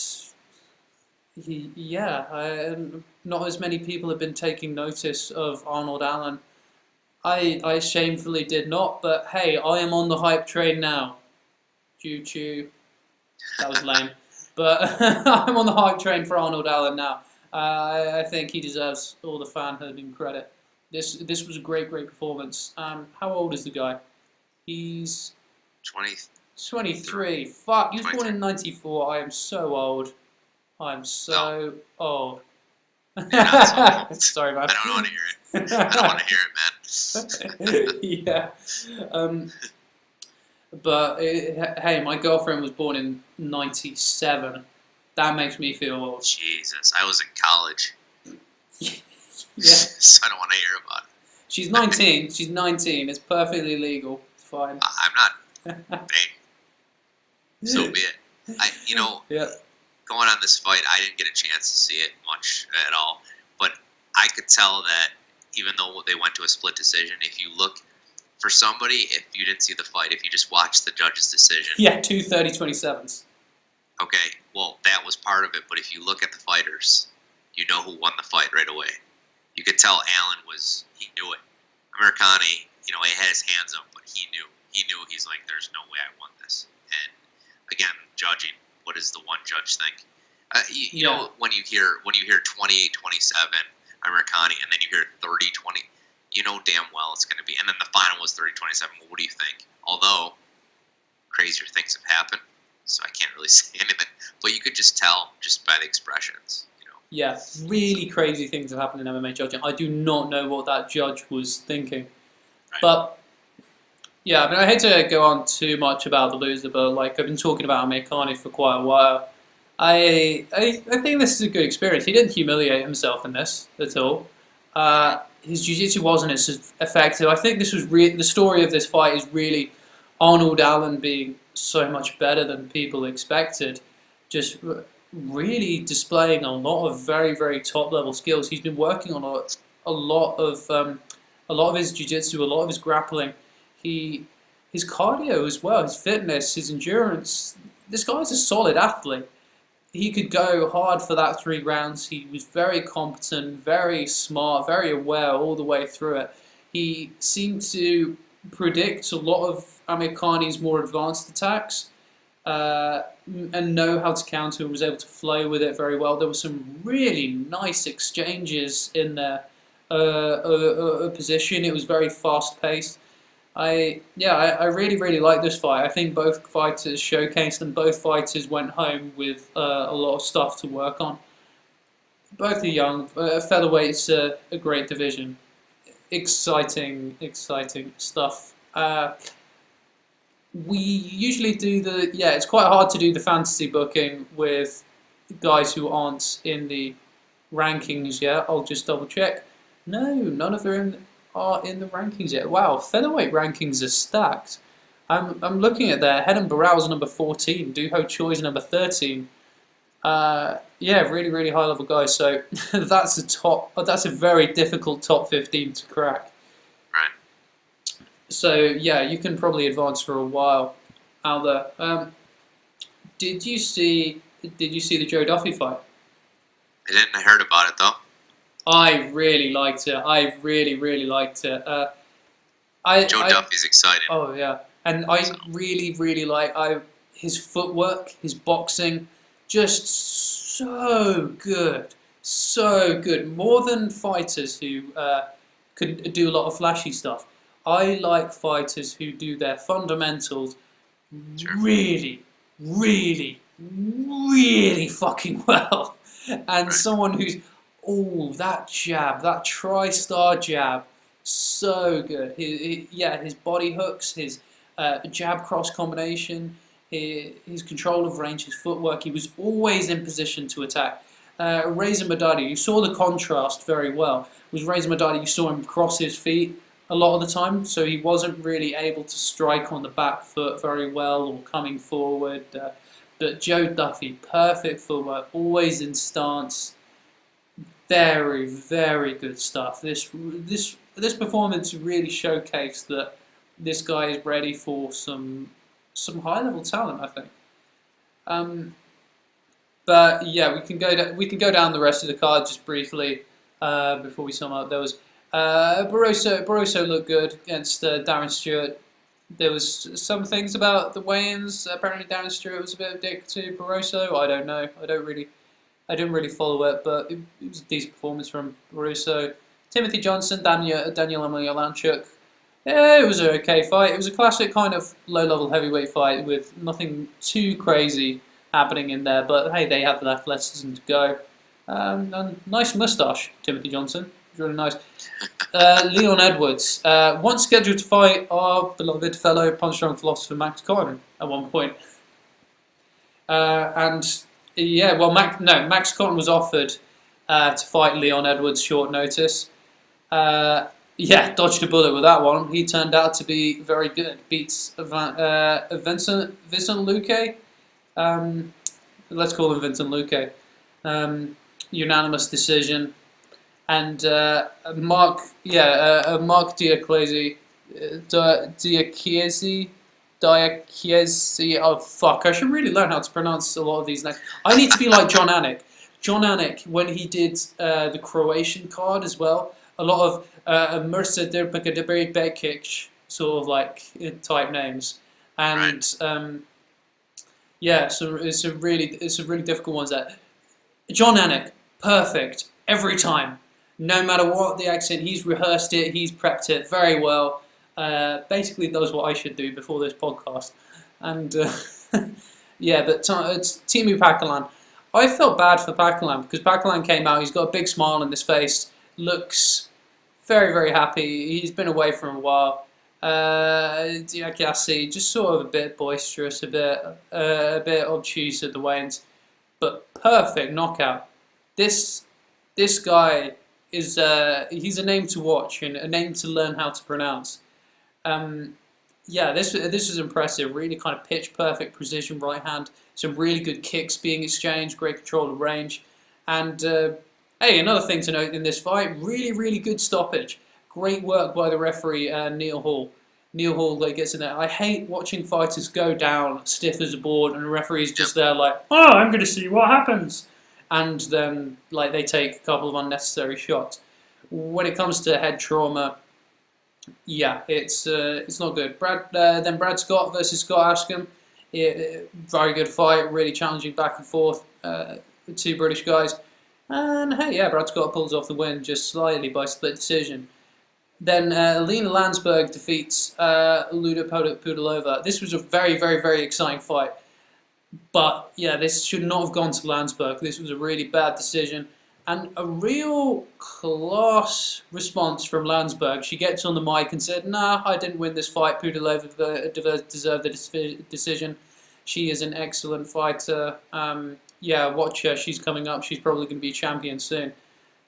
not as many people have been taking notice of Arnold Allen. I shamefully did not, but hey, I am on the hype train now. Choo-choo. That was lame. But I'm on the hype train for Arnold Allen now. I think he deserves all the fanhood and credit. This was a great performance. How old is the guy? He's 23. Fuck, he was born in 94. I am so old. I'm so old. You're not so old. Sorry, man. I don't want to hear it. I don't want to hear it, man. Yeah. But hey, my girlfriend was born in 97. That makes me feel old. Jesus, I was in college. Yeah. So I don't want to hear about it. She's 19. She's 19. It's perfectly legal. It's fine. I'm not. Hey, so be it. Yeah. Going on this fight, I didn't get a chance to see it much at all. But I could tell that even though they went to a split decision, if you look for somebody, if you didn't see the fight, if you just watched the judge's decision. Yeah, 2 30-27s. Okay, well, that was part of it. But if you look at the fighters, you know who won the fight right away. You could tell Allen he knew it. Amirkhani, he had his hands up, but he knew. he knew, he's like, there's no way I won this. And again, judging, what does the one judge think? You know, when you hear 28-27 Americani, and then you hear 30-20, you know damn well it's going to be. And then the final was 30-27. Well, what do you think? Although crazier things have happened, so I can't really say anything. But you could just tell just by the expressions. Yeah, really crazy things have happened in MMA judging. I do not know what that judge was thinking. Right. But, yeah, I mean, I hate to go on too much about the loser, but, like, I've been talking about Americani for quite a while. I think this is a good experience. He didn't humiliate himself in this at all. His jiu-jitsu wasn't as effective. I think this was the story of this fight is really Arnold Allen being so much better than people expected. Just really displaying a lot of very, very top level skills. He's been working on a lot of his jiu-jitsu, a lot of his grappling. His cardio as well, his fitness, his endurance. This guy's a solid athlete. He could go hard for that 3 rounds. He was very competent, very smart, very aware all the way through it. He seemed to predict a lot of Americani's more advanced attacks. And know how to counter, and was able to flow with it very well. There were some really nice exchanges in their position. It was very fast paced. I really, really like this fight. I think both fighters showcased, and both fighters went home with a lot of stuff to work on. Both are young. Featherweight's a great division. Exciting stuff. We usually do it's quite hard to do the fantasy booking with guys who aren't in the rankings yet. I'll just double check. No, none of them are in the rankings yet. Wow, featherweight rankings are stacked. I'm looking at there. Hedon Barrow's number 14, Do Ho Choi's number 13. Really, really high level guys. So that's a very difficult top 15 to crack. So yeah, you can probably advance for a while out there. Did you see the Joe Duffy fight? I didn't. I heard about it though. I really liked it. I really, really liked it. Joe Duffy's exciting. Oh yeah, and I really, really like his footwork, his boxing, just so good, so good. More than fighters who could do a lot of flashy stuff. I like fighters who do their fundamentals really, really, really fucking well. And someone who's, that jab, that tri-star jab, so good. His body hooks, his jab cross combination, his control of range, his footwork. He was always in position to attack. Reza Madadi, you saw the contrast very well. With Reza Madadi, you saw him cross his feet a lot of the time, so he wasn't really able to strike on the back foot very well or coming forward. But Joe Duffy, perfect footwork, always in stance. Very, very good stuff. This performance really showcased that this guy is ready for some high level talent, I think. But yeah, we can go down the rest of the card just briefly before we sum up. There was Barroso looked good against Darren Stewart. There was some things about the weigh-ins. Apparently Darren Stewart was a bit of a dick to Barroso. I don't know. I didn't really follow it, but it was a decent performance from Barroso. Timothy Johnson, Daniel Emelianchuk. Yeah, it was an okay fight. It was a classic kind of low-level heavyweight fight with nothing too crazy happening in there. But hey, they had the athleticism to go. And nice moustache, Timothy Johnson. Really nice. Leon Edwards, once scheduled to fight our beloved fellow punch-drunk philosopher Max Cotton at one point. Max Cotton was offered to fight Leon Edwards short notice. Dodged a bullet with that one. He turned out to be very good. Beats Vincent Luque. Let's call him Vincent Luque. Unanimous decision. And Mark Diakiese, oh fuck, I should really learn how to pronounce a lot of these names. I need to be like John Anik. John Anik, when he did the Croatian card as well, a lot of Mirsa Dirpaka Bekic, sort of like type names, and yeah, so it's a really difficult one. That John Anik, perfect every time, no matter what the accent. He's rehearsed it, he's prepped it very well. Basically, does what I should do before this podcast, and yeah. But it's Timu Pakalan. I felt bad for Pakalan because Pakalan came out. He's got a big smile on his face. Looks very, very happy. He's been away for a while. Diakasi, just sort of a bit boisterous, a bit obtuse at the weigh-ins, but perfect knockout. This guy is he's a name to watch and a name to learn how to pronounce. Yeah, this was impressive. Really kind of pitch perfect precision right hand. Some really good kicks being exchanged. Great control of range. And hey, another thing to note in this fight: really good stoppage. Great work by the referee, Neil Hall. Neil Hall gets in there. I hate watching fighters go down stiff as a board and the referee's just there like, oh, I'm going to see what happens. And then like they take a couple of unnecessary shots. When it comes to head trauma, yeah, it's not good. Then Brad Scott versus Scott Ashcombe. Very good fight, really challenging back and forth. Two British guys. And hey, yeah, Brad Scott pulls off the win just slightly by split decision. Then Lena Landsberg defeats Luda Pudilova. This was a very exciting fight. But yeah, this should not have gone to Landsberg. This was a really bad decision. And a real class response from Landsberg. She gets on the mic and said, nah, I didn't win this fight. Pudilova deserved the decision. She is an excellent fighter. Yeah, watch her. She's coming up. She's probably going to be champion soon.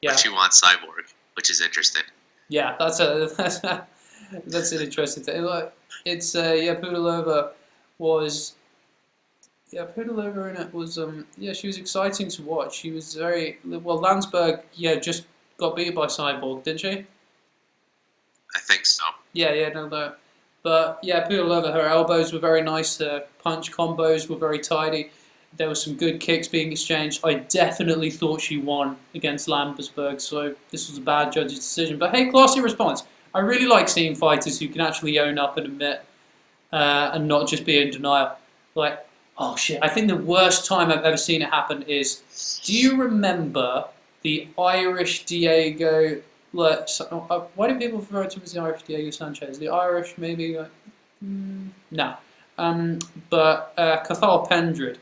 Yeah. But she wants Cyborg, which is interesting. Yeah, that's an interesting thing. It's yeah, Pudilova was. Yeah, Pudilova in it was yeah, she was exciting to watch. She was very well. Landsberg, yeah, just got beat by Cyborg, didn't she? I think so. Yeah, no. But yeah, Pudilova, her elbows were very nice. Her punch combos were very tidy. There were some good kicks being exchanged. I definitely thought she won against Landsberg, so this was a bad judge's decision. But hey, classy response. I really like seeing fighters who can actually own up and admit and not just be in denial. Like, oh shit, I think the worst time I've ever seen it happen is, do you remember the Irish Diego, why do people refer to him as the Irish Diego Sanchez? The Irish, maybe, no. But Cathal Pendred,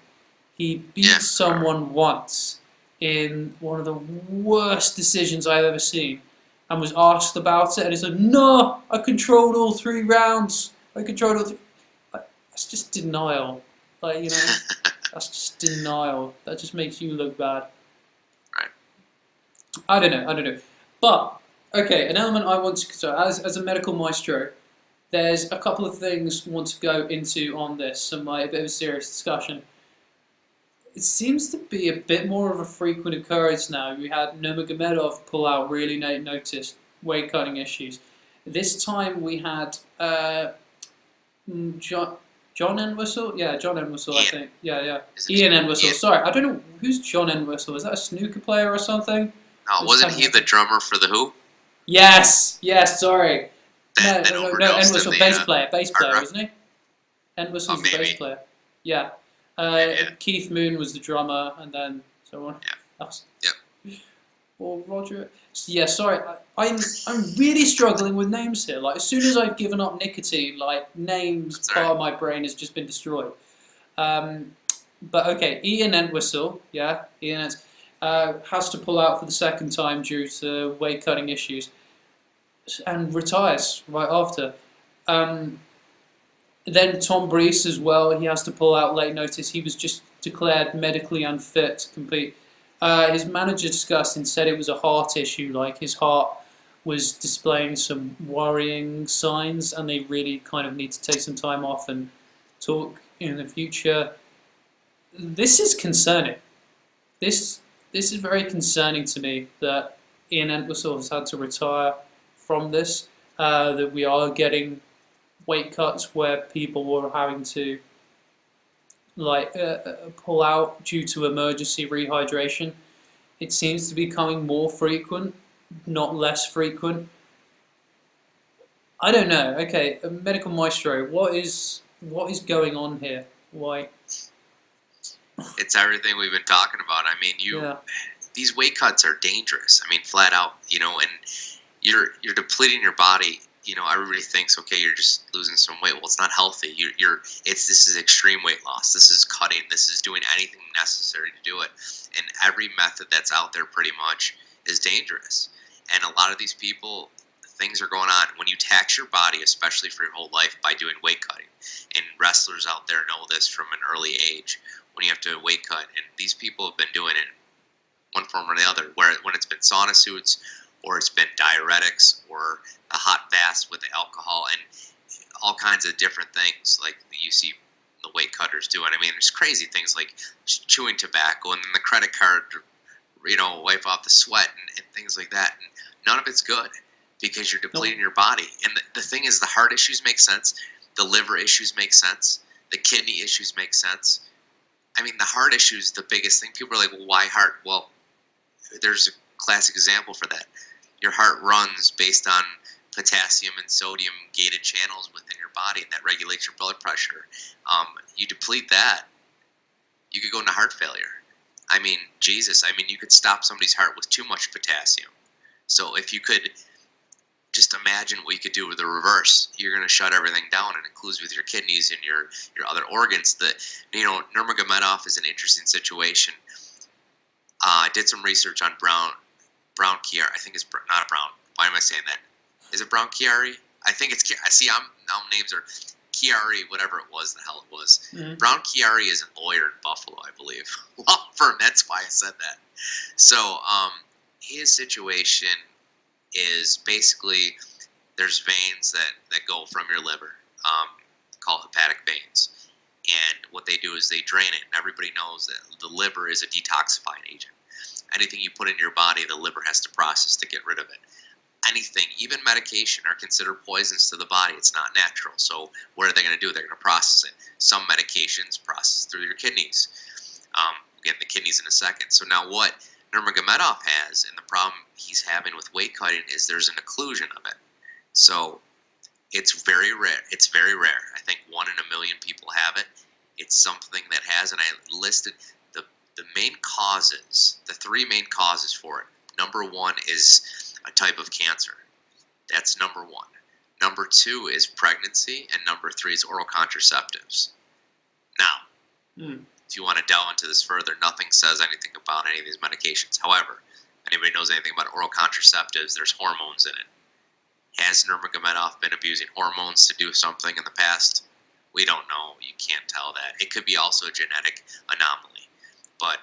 he beat someone once in one of the worst decisions I've ever seen and was asked about it and he said, no, I controlled all 3 rounds. I controlled all 3. That's just denial. Like, you know, that's just denial. That just makes you look bad. Right. I don't know. But, okay, an element I want to, so as a medical maestro, there's a couple of things I want to go into on this, and a bit of a serious discussion. It seems to be a bit more of a frequent occurrence now. We had Nurmagomedov pull out really late notice, weight cutting issues. This time we had John Entwisle? Yeah, John Entwisle, I think. Yeah. Ian Entwisle. Sorry, I don't know. Who's John Entwisle? Is that a snooker player or something? No, wasn't he the drummer for The Who? Yes, sorry. No, Entwisle, bass player, wasn't he? Entwistle's the bass player. Yeah. Keith Moon was the drummer, and then someone else. Yep. Or Roger. Yeah, sorry. I'm really struggling with names here. Like, as soon as I've given up nicotine, like, names part of my brain has just been destroyed. But okay, Ian Entwisle, Ian has to pull out for the second time due to weight cutting issues, and retires right after. Then Tom Breese as well. He has to pull out late notice. He was just declared medically unfit to compete. His manager discussed and said it was a heart issue, like his heart was displaying some worrying signs and they really kind of need to take some time off and talk in the future. This is concerning. This is very concerning to me that Ian Entwisle has had to retire from this, that we are getting weight cuts where people were having to pull out due to emergency rehydration. It seems to be becoming more frequent, not less frequent. I don't know. Okay, medical maestro, what is going on here? Why? It's everything we've been talking about. I mean, Yeah. these weight cuts are dangerous. I mean, flat out, and you're depleting your body. Everybody thinks, okay, you're just losing some weight. Well, it's not healthy. This is extreme weight loss. This is cutting. This is doing anything necessary to do it. And every method that's out there pretty much is dangerous. And a lot of these people, things are going on when you tax your body, especially for your whole life, by doing weight cutting. And wrestlers out there know this from an early age when you have to weight cut. And these people have been doing it one form or the other, when it's been sauna suits or it's been diuretics or a hot bath with alcohol and all kinds of different things like you see the weight cutters doing. I mean, there's crazy things like chewing tobacco and then the credit card to, wipe off the sweat and things like that. And none of it's good because you're depleting your body. And the thing is, the heart issues make sense. The liver issues make sense. The kidney issues make sense. I mean, the heart issue is the biggest thing. People are like, well, why heart? Well, there's a classic example for that. Your heart runs based on potassium and sodium gated channels within your body, and that regulates your blood pressure. You deplete that, you could go into heart failure. I mean, Jesus, you could stop somebody's heart with too much potassium. So if you could just imagine what you could do with the reverse, you're going to shut everything down, and it includes with your kidneys and your other organs. Nurmagomedov is an interesting situation. I did some research on Brown Chiari. I think it's not Brown. Why am I saying that? Is it Brown Chiari? I think it's. I see. Now names are Chiari, whatever it was. The hell it was. Mm-hmm. Brown Chiari is a lawyer in Buffalo, I believe. Law firm. That's why I said that. So, his situation is basically there's veins that go from your liver, called hepatic veins, and what they do is they drain it. And everybody knows that the liver is a detoxifying agent. Anything you put in your body, the liver has to process to get rid of it. Anything, even medication, are considered poisons to the body. It's not natural. So what are they going to do? They're going to process it. Some medications process through your kidneys. We'll get the kidneys in a second. So now what Nurmagomedov has, and the problem he's having with weight cutting, is there's an occlusion of it. So it's very rare. It's very rare. I think 1 in a million people have it. It's something that has, and I listed the main causes, the 3 main causes for it. Number 1 is a type of cancer. That's number 1. Number 2 is pregnancy, and number 3 is oral contraceptives. Now, if you want to delve into this further, nothing says anything about any of these medications. However, if anybody knows anything about oral contraceptives, there's hormones in it. Has Nurmagomedov been abusing hormones to do something in the past? We don't know. You can't tell that. It could be also a genetic anomaly. But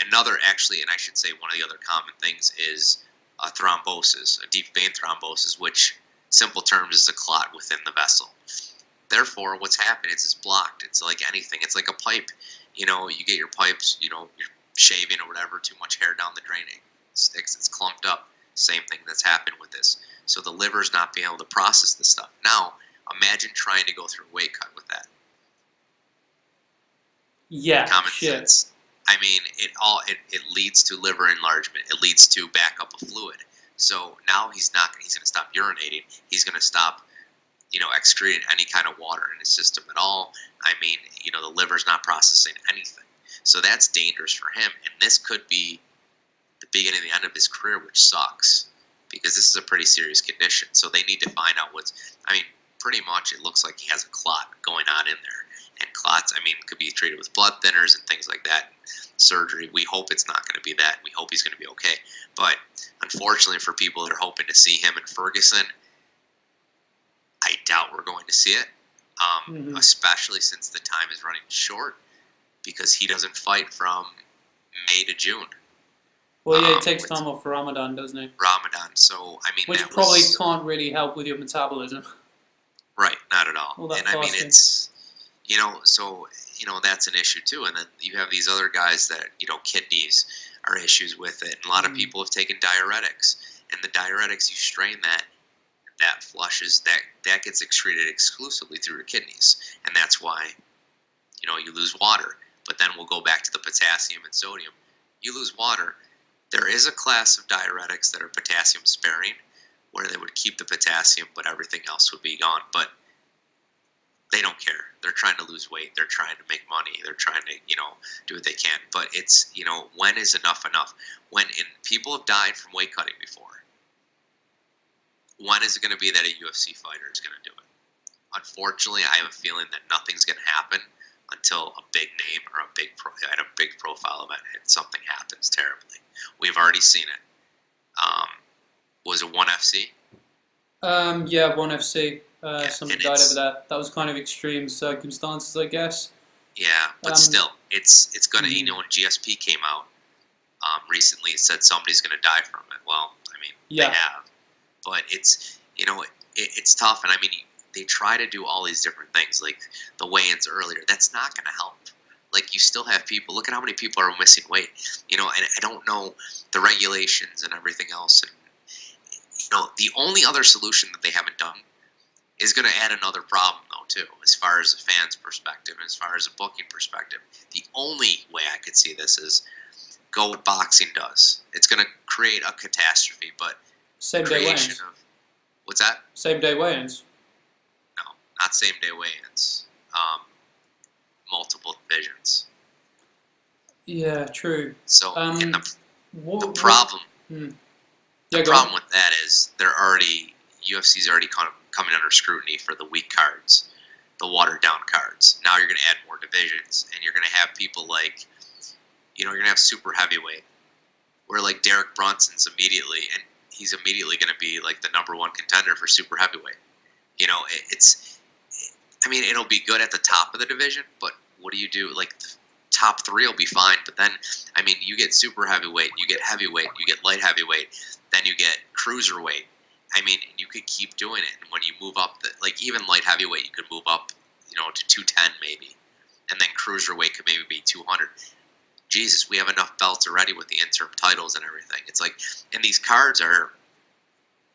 another, actually, and I should say one of the other common things is a thrombosis, a deep vein thrombosis, which, simple terms, is a clot within the vessel. Therefore, what's happening is it's blocked. It's like anything. It's like a pipe. You get your pipes, you're shaving or whatever, too much hair down the drain, it sticks, it's clumped up. Same thing that's happened with this. So the liver's not being able to process this stuff. Now, imagine trying to go through a weight cut with that. Yeah, common sense. I mean, it leads to liver enlargement. It leads to backup of fluid. So now he's going to stop urinating. He's going to stop, excreting any kind of water in his system at all. I mean, the liver's not processing anything. So that's dangerous for him. And this could be the beginning and the end of his career, which sucks because this is a pretty serious condition. So they need to find out pretty much it looks like he has a clot going on in there. And clots, could be treated with blood thinners and things like that. Surgery, we hope it's not going to be that. We hope he's going to be okay. But unfortunately for people that are hoping to see him in Ferguson, I doubt we're going to see it, especially since the time is running short because he doesn't fight from May to June. Well, yeah, he takes time off for Ramadan, doesn't he? Ramadan, so, which probably can't really help with your metabolism. Right, not at all. And fasting. It's... that's an issue too. And then you have these other guys that, kidneys are issues with it. And a lot of people have taken diuretics. And the diuretics, you strain that flushes, that gets excreted exclusively through your kidneys. And that's why, you lose water. But then we'll go back to the potassium and sodium. You lose water. There is a class of diuretics that are potassium sparing, where they would keep the potassium, but everything else would be gone. But they don't care. They're trying to lose weight. They're trying to make money. They're trying to, do what they can. But it's, when is enough enough? People have died from weight cutting before. When is it going to be that a UFC fighter is going to do it? Unfortunately, I have a feeling that nothing's going to happen until a big name or at a big profile event and something happens terribly. We've already seen it. Was it ONE FC? Yeah, ONE FC. Somebody died over that. That was kind of extreme circumstances, I guess. Yeah, but still, it's going to, and GSP came out recently and said somebody's going to die from it. Well, I mean, they have. But it's, it's tough. And I mean, they try to do all these different things, like the weigh-ins earlier. That's not going to help. Like, you still have people, look at how many people are missing weight, and I don't know the regulations and everything else. And, the only other solution that they haven't done is going to add another problem, though, too, as far as a fan's perspective and as far as a booking perspective. The only way I could see this is go what boxing does. It's going to create a catastrophe, but same-day weigh-ins. What's that? Same-day weigh-ins. No, not same-day weigh-ins. Multiple divisions. Yeah, true. So, the problem... The problem with that is UFC's already kind of coming under scrutiny for the weak cards, the watered-down cards. Now you're going to add more divisions, and you're going to have people like, you're going to have super heavyweight, where like Derek Brunson's he's immediately going to be like the #1 contender for super heavyweight. It'll be good at the top of the division, but what do you do? Like, the top 3 will be fine, but then, you get super heavyweight, you get heavyweight, you get light heavyweight, then you get cruiserweight. You could keep doing it, and when you move up, even light heavyweight, you could move up, to 210 maybe, and then cruiserweight could maybe be 200. Jesus, we have enough belts already with the interim titles and everything. It's like, and these cards are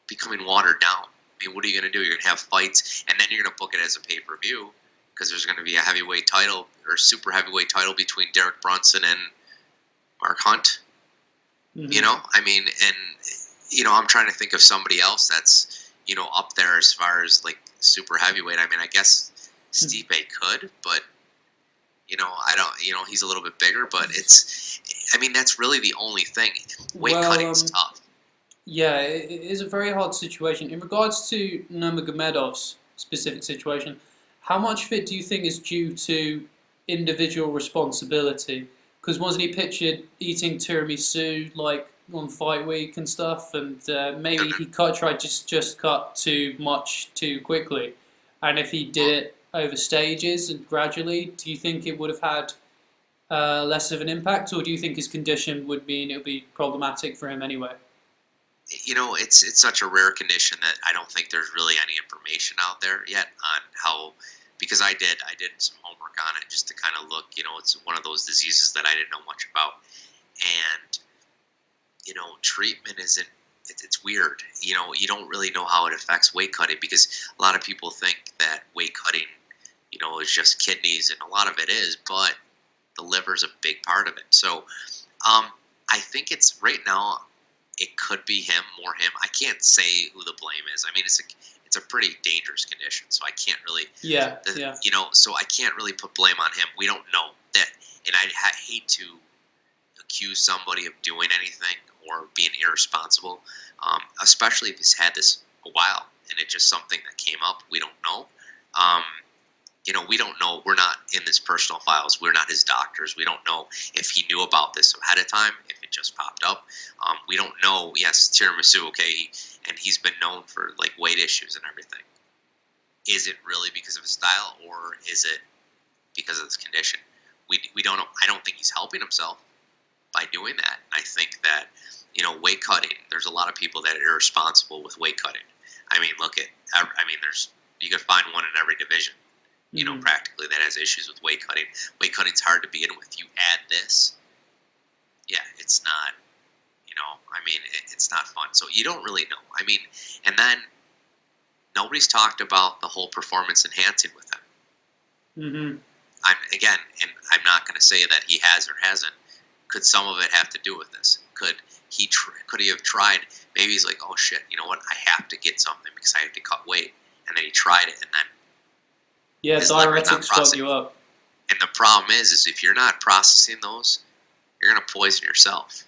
becoming watered down. What are you going to do? You're going to have fights, and then you're going to book it as a pay-per-view because there's going to be a heavyweight title or super heavyweight title between Derek Brunson and Mark Hunt. Mm-hmm. I'm trying to think of somebody else that's, up there as far as like super heavyweight. I guess Stipe could, but I don't, he's a little bit bigger, but that's really the only thing. Weight cutting's tough. Yeah, it is a very hard situation. In regards to Nurmagomedov's specific situation, how much of it do you think is due to individual responsibility? Because wasn't he pictured eating tiramisu like on fight week and stuff, and maybe he tried just cut too much too quickly, and if he did it over stages and gradually, do you think it would have had less of an impact, or do you think his condition would mean it would be problematic for him anyway? It's such a rare condition that I don't think there's really any information out there yet on how, because I did some homework on it just to kind of look, it's one of those diseases that I didn't know much about. And, treatment isn't, it's weird. You don't really know how it affects weight cutting, because a lot of people think that weight cutting, is just kidneys, and a lot of it is, but the liver's a big part of it. So, I think it's right now, it could be more him. I can't say who the blame is. It's a pretty dangerous condition, so I can't really. Yeah. So I can't really put blame on him. We don't know that, and I hate to accuse somebody of doing anything or being irresponsible, especially if he's had this a while and it's just something that came up. We don't know. We don't know. We're not in his personal files. We're not his doctors. We don't know if he knew about this ahead of time, if it just popped up. We don't know. Yes, tiramisu, okay, and he's been known for like weight issues and everything. Is it really because of his style, or is it because of this condition? We don't know. I don't think he's helping himself by doing that. I think that, weight cutting, there's a lot of people that are irresponsible with weight cutting. You could find one in every division. Practically that has issues with weight cutting. Weight cutting's hard to begin with. You add this, it's not, it's not fun. So you don't really know. And then nobody's talked about the whole performance enhancing with him. Mm-hmm. I'm not going to say that he has or hasn't. Could some of it have to do with this? Could he have tried Maybe he's like, oh shit, you know what? I have to get something because I have to cut weight. And then he tried it, and then his liver's not diuretics fuck processing. you up. And the problem is if you're not processing those, you're gonna poison yourself.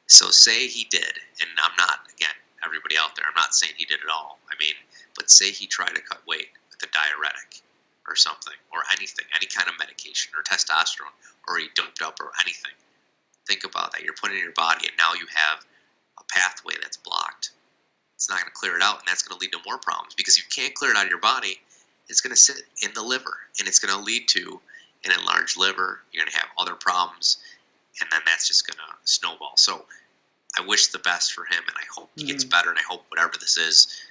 So say he did, and I'm not, again, everybody out there, I'm not saying he did it all. I mean, but say he tried to cut weight with a diuretic or something, or anything, any kind of medication, or testosterone, or he doped up, or anything. Think about that. You're putting it in your body, and now you have a pathway that's blocked. It's not going to clear it out, and that's going to lead to more problems, because you can't clear it out of your body. It's going to sit in the liver, and it's going to lead to an enlarged liver. You're going to have other problems, and then that's just going to snowball. So I wish the best for him, and I hope he gets better, and I hope whatever this is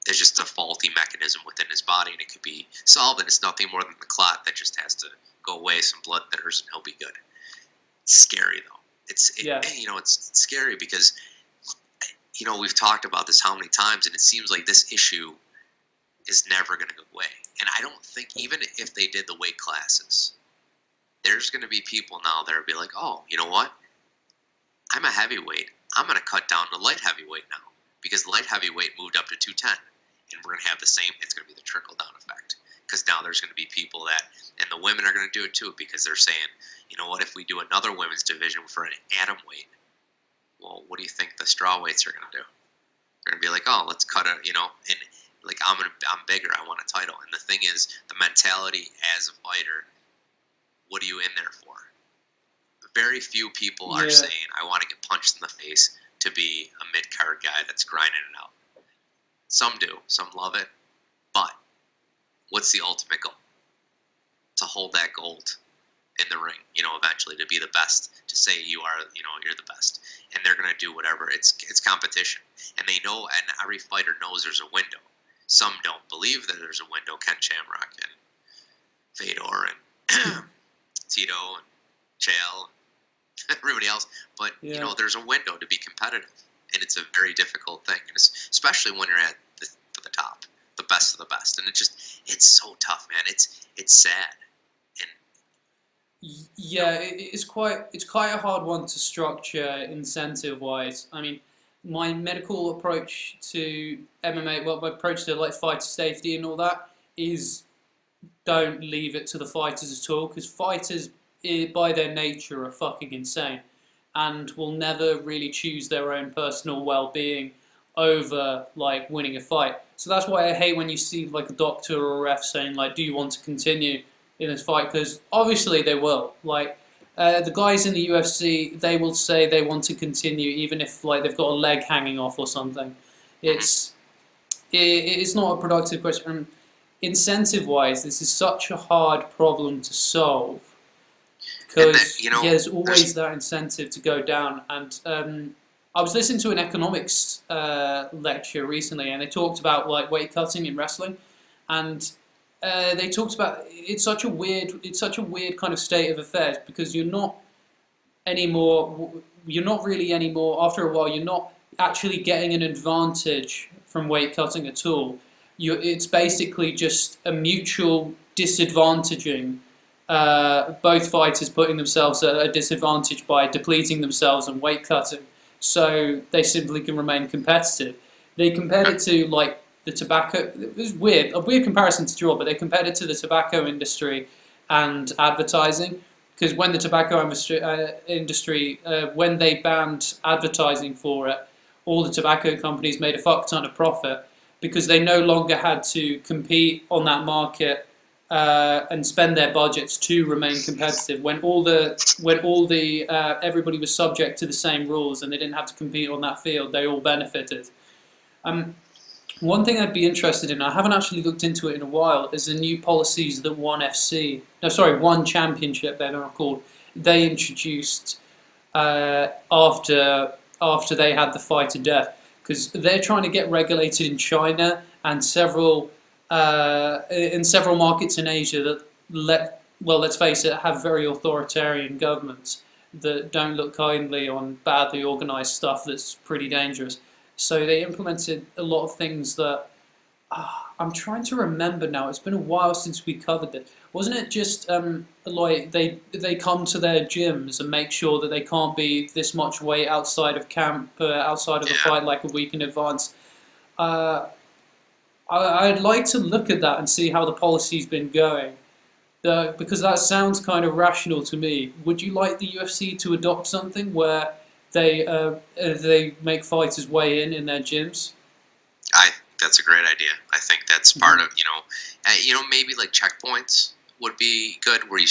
just a faulty mechanism within his body, and it could be solved, and it's nothing more than the clot that just has to go away, some blood thinners, and he'll be good. It's scary, though. It's scary because, we've talked about this how many times, and it seems like this issue is never going to go away. And I don't think, even if they did the weight classes, there's going to be people now that will be like, oh, you know what? I'm a heavyweight. I'm going to cut down to light heavyweight now, because light heavyweight moved up to 210. And we're going to have the same, it's going to be the trickle-down effect. Because now there's going to be people that, and the women are going to do it too, because they're saying, you know what, if we do another women's division for an atom weight, well, what do you think the straw weights are going to do? They're going to be like, oh, let's cut it, and like, I'm bigger, I want a title. And the thing is, the mentality as a fighter, what are you in there for? Very few people are saying, I want to get punched in the face to be a mid-card guy that's grinding it out. Some do, some love it, but what's the ultimate goal? To hold that gold in the ring, eventually, to be the best, to say you are, you're the best. And they're going to do whatever. It's competition. And they know, and every fighter knows there's a window. Some don't believe that there's a window. Ken Shamrock and Fedor and Tito and Chael and everybody else. But, there's a window to be competitive. And it's a very difficult thing. And especially when you're at the top, the best of the best. And it's so tough, man. It's sad. It's quite a hard one to structure incentive-wise. I mean, my medical approach to MMA, my approach to like fighter safety and all that is don't leave it to the fighters at all, because fighters, by their nature, are fucking insane and will never really choose their own personal well-being over like winning a fight. So that's why I hate when you see like a doctor or a ref saying like, do you want to continue in this fight? Because obviously they will. Like the guys in the UFC, they will say they want to continue even if like they've got a leg hanging off or something. It's not a productive question. And incentive-wise, this is such a hard problem to solve, because there's always that incentive to go down. And I was listening to an economics lecture recently, and they talked about like weight cutting in wrestling, and they talked about it's such a weird kind of state of affairs, because you're not really anymore. After a while, you're not actually getting an advantage from weight cutting at all. It's basically just a mutual disadvantaging. Both fighters putting themselves at a disadvantage by depleting themselves and weight cutting, so they simply can remain competitive. They compared it to like the tobacco. It was a weird comparison to draw, but they compared it to the tobacco industry and advertising, because when the tobacco industry, when they banned advertising for it, all the tobacco companies made a fuck ton of profit, because they no longer had to compete on that market and spend their budgets to remain competitive. When everybody was subject to the same rules and they didn't have to compete on that field, they all benefited. One thing I'd be interested in, I haven't actually looked into it in a while, is the new policies that One Championship, they're now called, they introduced after they had the fight to death, because they're trying to get regulated in China and in several markets in Asia that let's face it, have very authoritarian governments that don't look kindly on badly organised stuff that's pretty dangerous. So they implemented a lot of things that I'm trying to remember now. It's been a while since we covered it. Wasn't it just like they come to their gyms and make sure that they can't be this much weight outside of camp, outside of the fight, like a week in advance? I'd like to look at that and see how the policy's been going. Because that sounds kind of rational to me. Would you like the UFC to adopt something where they make fighters weigh in their gyms? I think that's a great idea. I think that's part of, maybe like checkpoints would be good, where you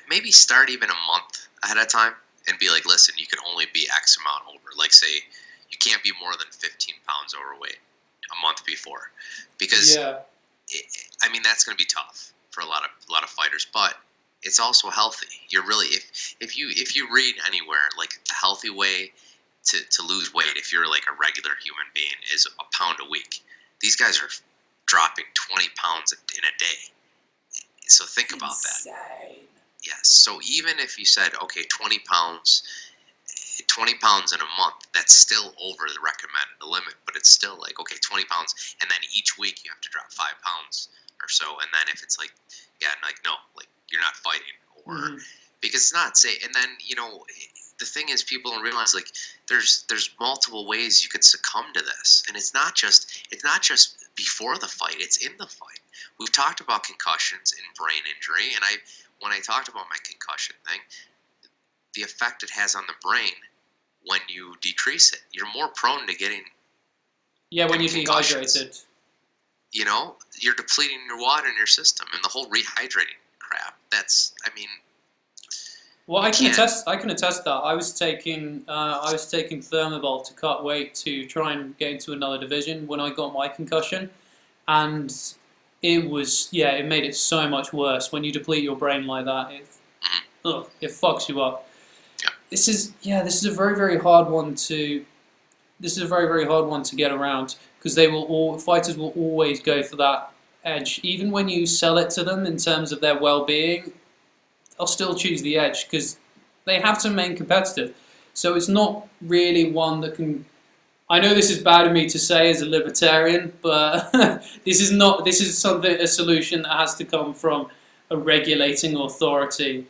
maybe start even a month ahead of time and be like, listen, you can only be X amount over. Like, say you can't be more than 15 pounds overweight a month before, because that's going to be tough for a lot of fighters, but it's also healthy. You're really, if you read anywhere, like the healthy way to lose weight, if you're like a regular human being, is a pound a week. These guys are dropping 20 pounds in a day. So think about that. Yes. So even if you said, okay, 20 pounds in a month, that's still over the recommended limit, but it's still like, okay, 20 pounds, and then each week you have to drop 5 pounds or so, and then if it's like, no, like you're not fighting, or because it's not safe. And then the thing is, people don't realize, like, there's multiple ways you could succumb to this, and it's not just before the fight, it's in the fight. We've talked about concussions and brain injury, and when I talked about my concussion thing, the effect it has on the brain when you decrease it, you're more prone to getting when you're dehydrated. You're depleting your water in your system, and the whole rehydrating crap. Well, I can attest that. I was taking Thermobol to cut weight to try and get into another division when I got my concussion, and it made it so much worse when you deplete your brain like that. It fucks you up. Yeah. This is a very, very hard one to get around, because fighters will always go for that edge, even when you sell it to them in terms of their well-being. I'll still choose the edge because they have to remain competitive. So it's not really one that can. I know this is bad of me to say as a libertarian, but this is a solution that has to come from a regulating authority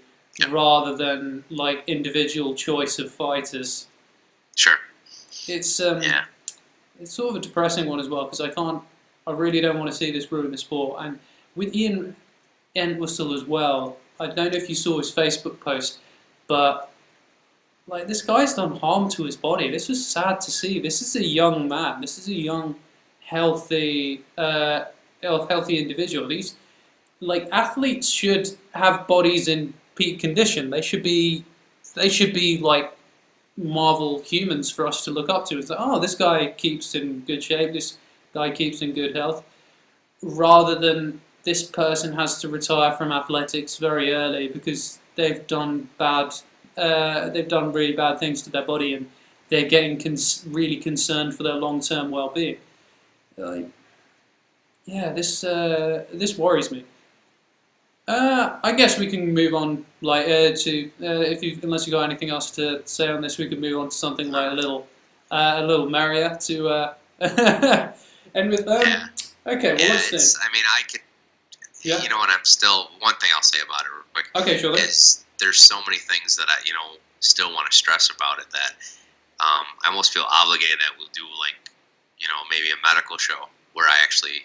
rather than like individual choice of fighters. Sure. It's sort of a depressing one as well, because I really don't want to see this ruin the sport. And with Ian Entwisle as well, I don't know if you saw his Facebook post, but like, this guy's done harm to his body. This was sad to see. This is a young man. This is a young, healthy individual. These, like, athletes should have bodies in peak condition. They should be like Marvel humans for us to look up to. It's like, oh, this guy keeps in good shape. This guy keeps in good health, rather than this person has to retire from athletics very early because they've done really bad things to their body, and they're getting really concerned for their long-term well-being. This worries me. I guess we can move on, unless you got anything else to say on this, we could move on to something like a little merrier to end with. Okay, well, let's see. I could. Yeah. And one thing I'll say about it real quick. Okay, sure. Is there's so many things that I, still want to stress about it, that I almost feel obligated that we'll do, like, maybe a medical show where I actually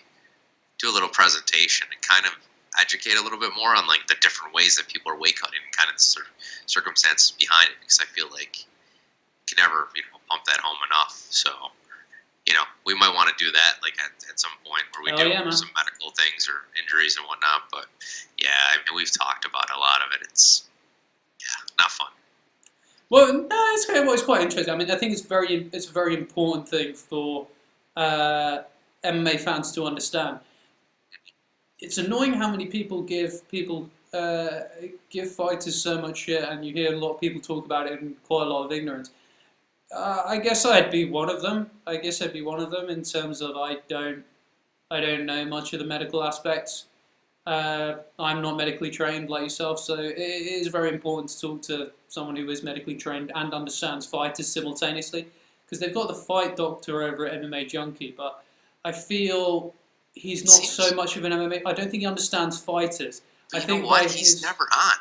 do a little presentation and kind of educate a little bit more on, like, the different ways that people are weight cutting and kind of the circumstances behind it, because I feel like you can never, pump that home enough. So, we might want to do that, like, at some point, where we do some medical things or injuries and whatnot. But we've talked about a lot of it. It's not fun. Well, no, it's quite interesting. I think it's a very important thing for MMA fans to understand. It's annoying how many people give fighters so much shit, and you hear a lot of people talk about it in quite a lot of ignorance. I guess I'd be one of them. In terms of I don't know much of the medical aspects. I'm not medically trained like yourself, so it is very important to talk to someone who is medically trained and understands fighters simultaneously, because they've got the fight doctor over at MMA Junkie, but I feel he's not so much of an MMA. I don't think he understands fighters. I think he's never on.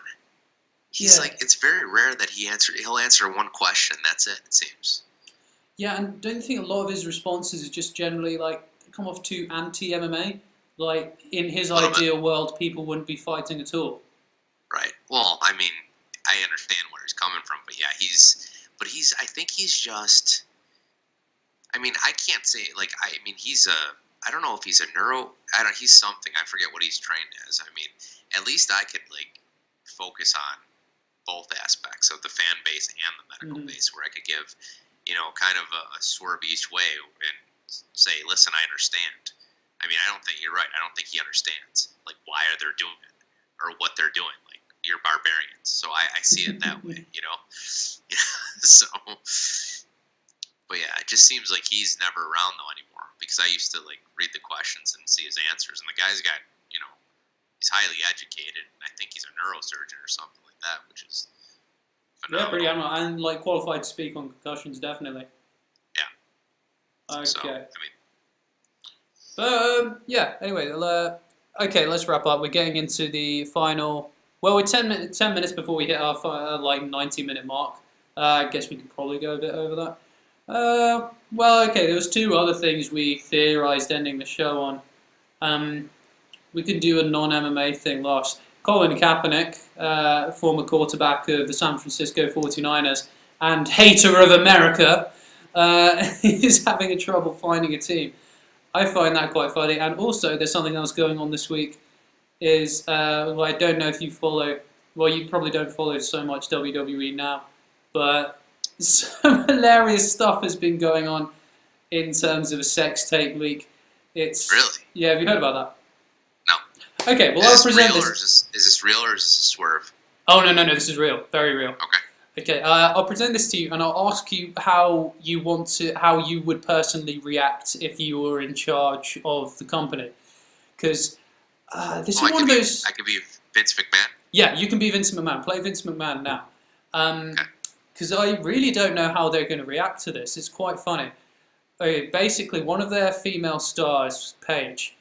He's like, it's very rare that he'll answer one question. That's it. It seems. Yeah, and don't you think a lot of his responses is just generally like come off too anti-MMA? Like in his ideal world, people wouldn't be fighting at all. Right. Well, I mean, I understand where he's coming from, but yeah, I think he's just. I mean, I can't say I don't know if he's a he's something. I forget what he's trained as. I mean, at least I could focus on both aspects of the fan base and the medical base, where I could give, kind of a swerve each way and say, listen, I understand. I mean, I don't think you're right. I don't think he understands why are they doing it or what they're doing. You're barbarians. So I see it that way, So, but yeah, it just seems like he's never around though anymore, because I used to read the questions and see his answers, and the guy's got, he's highly educated, and I think he's a neurosurgeon or something like that, which is phenomenal. Yeah, pretty admirable, and qualified to speak on concussions, definitely. Yeah. Okay. So, I mean. But yeah. Anyway, okay, let's wrap up. We're getting into the final. Well, we're 10 minutes before we hit our 90-minute mark. I guess we could probably go a bit over that. Well, okay, there was two other things we theorized ending the show on. We could do a non-MMA thing last. Colin Kaepernick, former quarterback of the San Francisco 49ers and hater of America, is having trouble finding a team. I find that quite funny. And also, there's something else going on this week. I don't know if you follow. Well, you probably don't follow so much WWE now, but some hilarious stuff has been going on in terms of a sex tape leak. It's really. Yeah, have you heard about that? No. Okay, well, I'll present this. Is this real or is this a swerve? Oh no, this is real, very real. Okay. Okay, I'll present this to you, and I'll ask you how you would personally react if you were in charge of the company, because this is one of those. I could be Vince McMahon. Yeah, you can be Vince McMahon. Play Vince McMahon now. Because I really don't know how they're going to react to this. It's quite funny. Okay, basically, one of their female stars, Paige,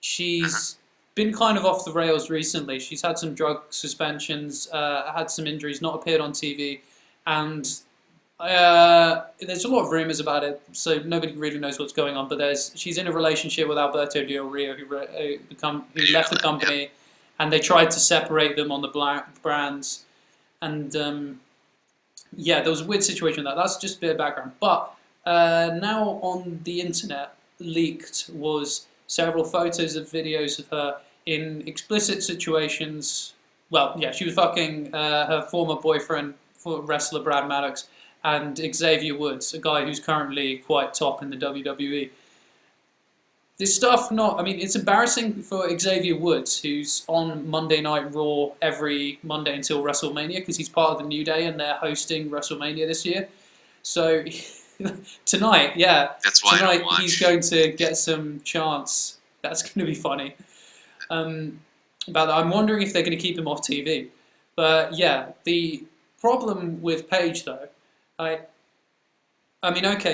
she's been kind of off the rails recently. She's had some drug suspensions, had some injuries, not appeared on TV, and there's a lot of rumors about it, so nobody really knows what's going on. But she's in a relationship with Alberto Del Rio, who left the company, and they tried to separate them on the brands, and yeah, there was a weird situation with that. That's just a bit of background. But now on the internet, leaked was several photos of videos of her in explicit situations. Well, yeah, she was fucking her former boyfriend, wrestler Brad Maddox, and Xavier Woods, a guy who's currently quite top in the WWE. This stuff, it's embarrassing for Xavier Woods, who's on Monday Night Raw every Monday until WrestleMania, because he's part of the New Day and they're hosting WrestleMania this year. So tonight, that's why tonight he's going to get some chance. That's going to be funny. About that, I'm wondering if they're going to keep him off TV. But yeah, the problem with Paige, though, okay,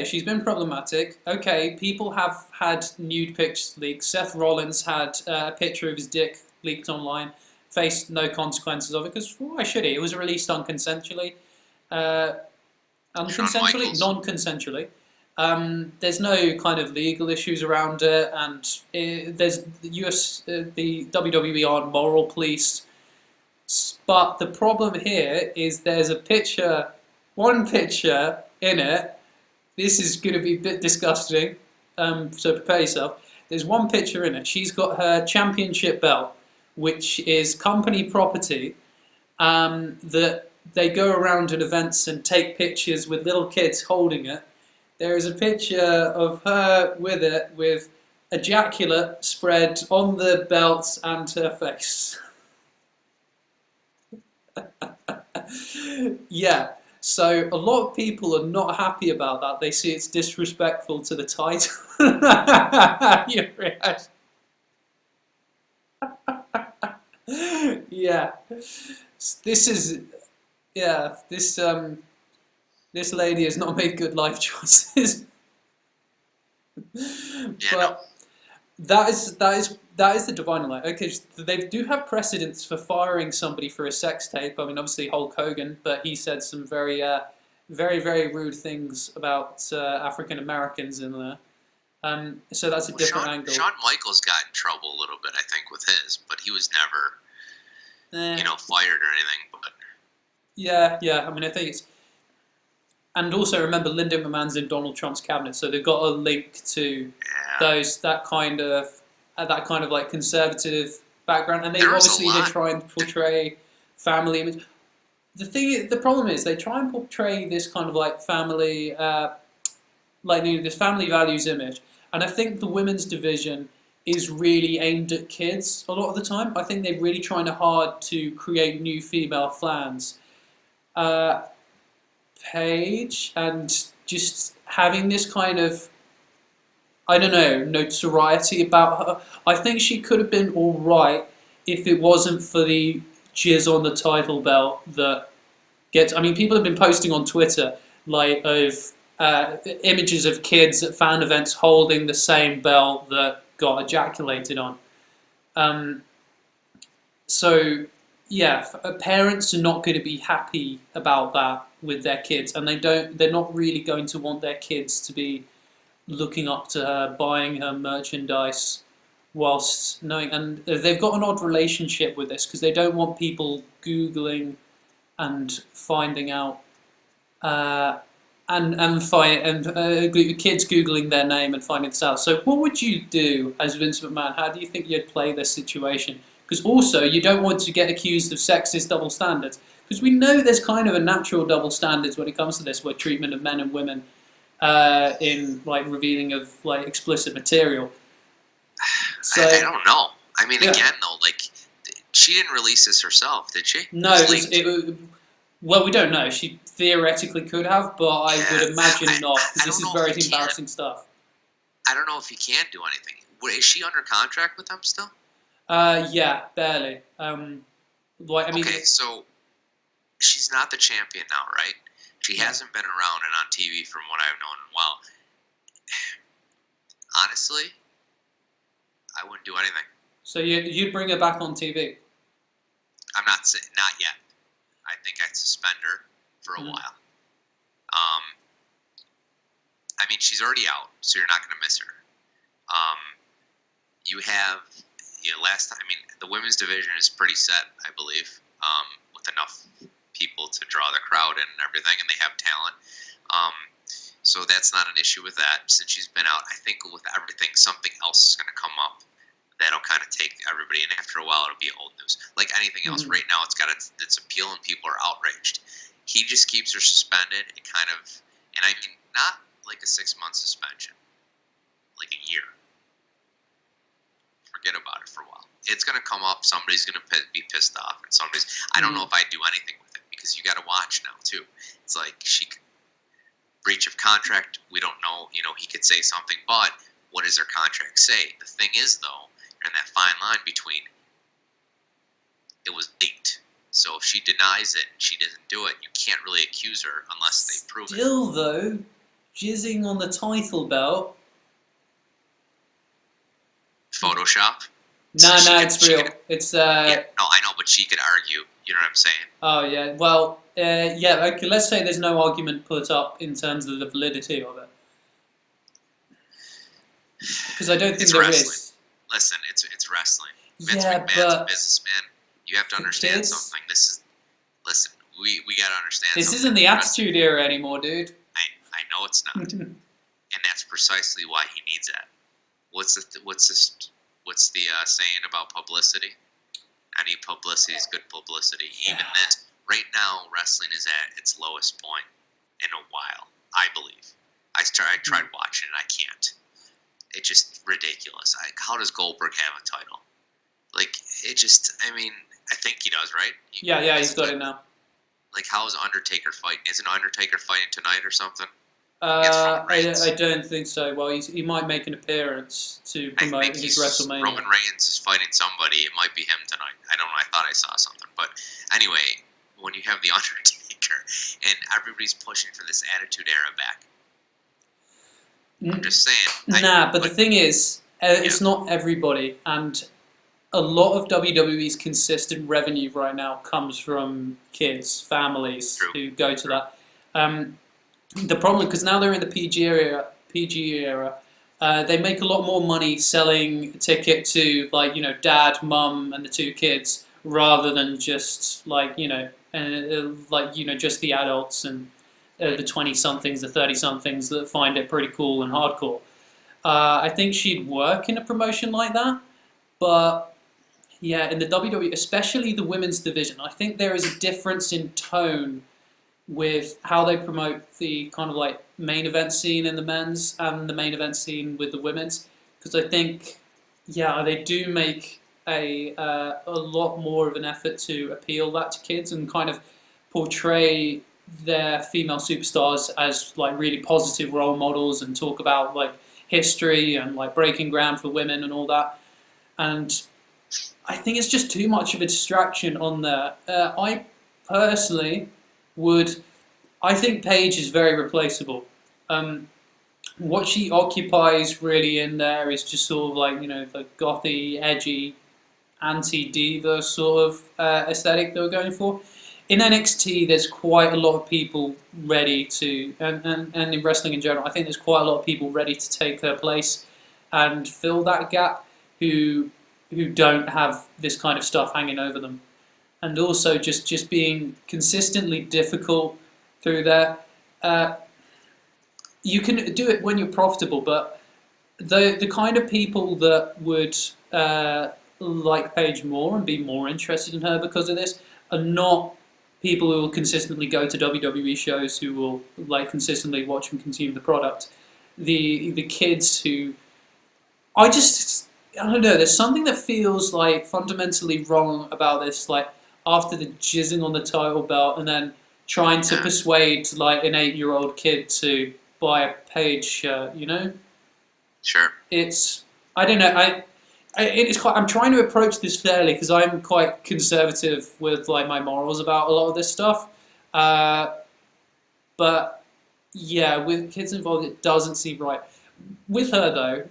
she's been problematic. Okay, people have had nude pics leaked. Seth Rollins had a picture of his dick leaked online, faced no consequences of it, because why should he? It was released unconsensually. Non-consensually. There's no kind of legal issues around it, and there's the WWE aren't moral police. But the problem here is there's one picture in it. This is going to be a bit disgusting, so prepare yourself. There's one picture in it. She's got her championship belt, which is company property, that they go around at events and take pictures with little kids holding it. There is a picture of her with it, with ejaculate spread on the belt and her face. Yeah. So a lot of people are not happy about that. They see it's disrespectful to the title. Your reaction. Yeah. This lady has not made good life choices. Yeah, That is the divine line. Okay, they do have precedents for firing somebody for a sex tape. I mean, obviously Hulk Hogan, but he said some very, very rude things about African Americans in there. So that's a different angle. Shawn Michaels got in trouble a little bit, I think, with his, but he was never, fired or anything. But yeah. I mean, I think it's. And also remember, Lyndon McMahon's in Donald Trump's cabinet, so they've got a link to that kind of like conservative background, and they try and portray family image. The problem is they try and portray this kind of like family, this family values image, and I think the women's division is really aimed at kids a lot of the time. I think they're really trying hard to create new female fans. Paige, and just having this kind of, I don't know, notoriety about her. I think she could have been alright if it wasn't for the jizz on the title belt that gets. I mean, people have been posting on Twitter like of images of kids at fan events holding the same belt that got ejaculated on. So yeah, parents are not going to be happy about that with their kids, and they're not really going to want their kids to be looking up to her, buying her merchandise, whilst knowing, and they've got an odd relationship with this because they don't want people Googling and finding out, and kids Googling their name and finding this out. So what would you do as Vince McMahon? How do you think you'd play this situation? Because also, you don't want to get accused of sexist double standards. Because we know there's kind of a natural double standards when it comes to this, where treatment of men and women in like revealing of like explicit material. So, I don't know. I mean, again though, like she didn't release this herself, did she? No, well, we don't know. She theoretically could have, but I would imagine not, because this is very embarrassing stuff. I don't know if he can do anything. Is she under contract with them still? Yeah, barely. Okay, so she's not the champion now, right? She hasn't been around and on TV from what I've known in a while. Honestly, I wouldn't do anything. So you'd bring her back on TV? I'm not saying, not yet. I think I'd suspend her for a while. I mean, she's already out, so you're not going to miss her. You have, last time, I mean, the women's division is pretty set, I believe, with enough people to draw the crowd in and everything, and they have talent. So that's not an issue with that. Since she's been out, I think with everything, something else is going to come up that'll kind of take everybody, and after a while, it'll be old news. Like anything else, right now, it's got its appeal, and people are outraged. He just keeps her suspended. It kind of, and I mean, not like a 6-month suspension, like a year. Forget about it for a while. It's going to come up. Somebody's going to be pissed off, and somebody's. I don't know if I'd do anything with it because you got to watch now too. It's like breach of contract. We don't know. He could say something, but what does their contract say? The thing is, though, you're in that fine line between it was leaked. So if she denies it and she doesn't do it, you can't really accuse her unless they prove it. Still, though, jizzing on the title belt. Photoshop? No, it's real. It's no, I know, but she could argue. You know what I'm saying? Oh yeah. Well, okay. Let's say there's no argument put up in terms of the validity of it, because I don't think there is. Listen, it's wrestling. Vince McMahon's a businessman. You have to understand something. Listen, we gotta understand. This isn't the Attitude Era anymore, dude. I know it's not, and that's precisely why he needs that. What's the saying about publicity? Any publicity is good publicity. Even this, right now, wrestling is at its lowest point in a while. I believe. I tried watching it. I can't. It's just ridiculous. How does Goldberg have a title? Like, it just. I mean, I think he does, right? Yeah, he's got it now. Like, how is Undertaker fighting? Isn't Undertaker fighting tonight or something? I don't think so. Well, he might make an appearance to promote his WrestleMania. Roman Reigns is fighting somebody. It might be him tonight. I don't know. I thought I saw something. But anyway, when you have The Undertaker and everybody's pushing for this Attitude Era back, I'm just saying. But the thing is, It's not everybody, and a lot of WWE's consistent revenue right now comes from kids, families who go to that. The problem, because now they're in the PG era, they make a lot more money selling a ticket to dad, mum, and the two kids, rather than just just the adults and the 20-somethings, the 30-somethings that find it pretty cool and hardcore. I think she'd work in a promotion like that, but yeah, in the WWE, especially the women's division, I think there is a difference in tone with how they promote the kind of main event scene in the men's and the main event scene with the women's, because I think, they do make a lot more of an effort to appeal that to kids and kind of portray their female superstars as really positive role models and talk about history and breaking ground for women and all that. And I think it's just too much of a distraction on there. I personally I think Paige is very replaceable. What she occupies really in there is just sort of the gothy, edgy, anti-diva sort of aesthetic they were going for. In NXT, there's quite a lot of people ready to, and in wrestling in general, I think there's quite a lot of people ready to take her place and fill that gap who don't have this kind of stuff hanging over them. And also just being consistently difficult through there. You can do it when you're profitable, but the kind of people that would like Paige more and be more interested in her because of this are not people who will consistently go to WWE shows, who will consistently watch and consume the product. The kids who I don't know. There's something that feels fundamentally wrong about this. After the jizzing on the title belt and then trying to persuade an 8-year-old kid to buy a Paige shirt, Sure. I don't know. I'm trying to approach this fairly because I'm quite conservative with my morals about a lot of this stuff. But yeah, with kids involved, it doesn't seem right. With her though,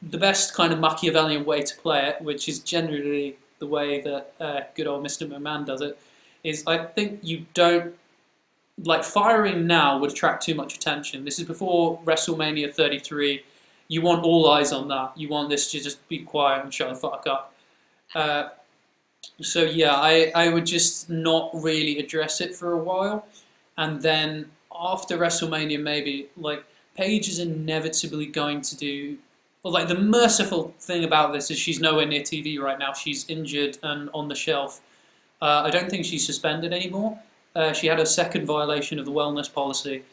the best kind of Machiavellian way to play it, which is generally the way that good old Mr. McMahon does it, is I think you don't firing now would attract too much attention. This is before WrestleMania 33. You want all eyes on that. You want this to just be quiet and shut the fuck up. So yeah, I would just not really address it for a while, and then after WrestleMania maybe Paige is inevitably going to do. Well, the merciful thing about this is she's nowhere near TV right now. She's injured and on the shelf. I don't think she's suspended anymore. She had a second violation of the wellness policy,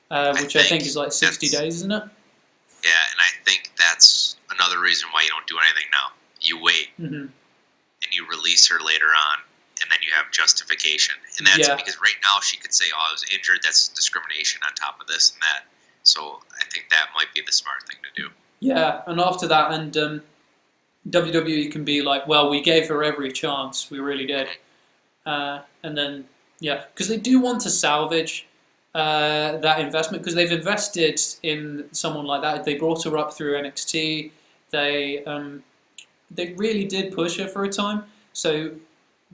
which I think is 60 days, isn't it? Yeah, and I think that's another reason why you don't do anything now. You wait, and you release her later on, and then you have justification. And that's because right now she could say, I was injured, that's discrimination on top of this and that. So I think that might be the smart thing to do. Yeah, and after that, and WWE can be well, we gave her every chance, we really did. And then, because they do want to salvage that investment, because they've invested in someone like that. They brought her up through NXT. They really did push her for a time. So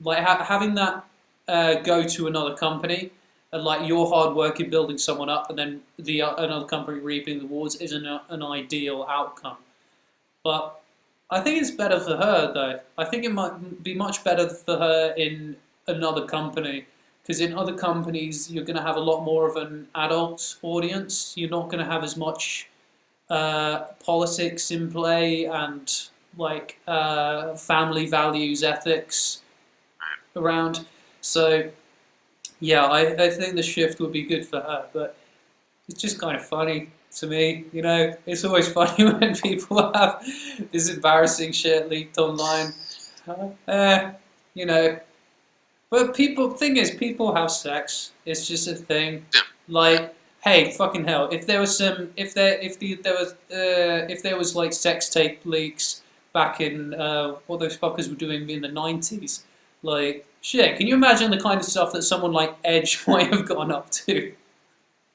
having that go to another company, and your hard work in building someone up, and then another company reaping the rewards isn't an ideal outcome. But I think it's better for her though. I think it might be much better for her in another company. Because in other companies, you're going to have a lot more of an adult audience. You're not going to have as much politics in play and family values, ethics around. So, yeah, I think the shift would be good for her. But it's just kind of funny to me, It's always funny when people have this embarrassing shit leaked online. But thing is, people have sex. It's just a thing. Hey, fucking hell! If there was sex tape leaks back in what those fuckers were doing in the 90s, shit. Can you imagine the kind of stuff that someone like Edge might have gone up to?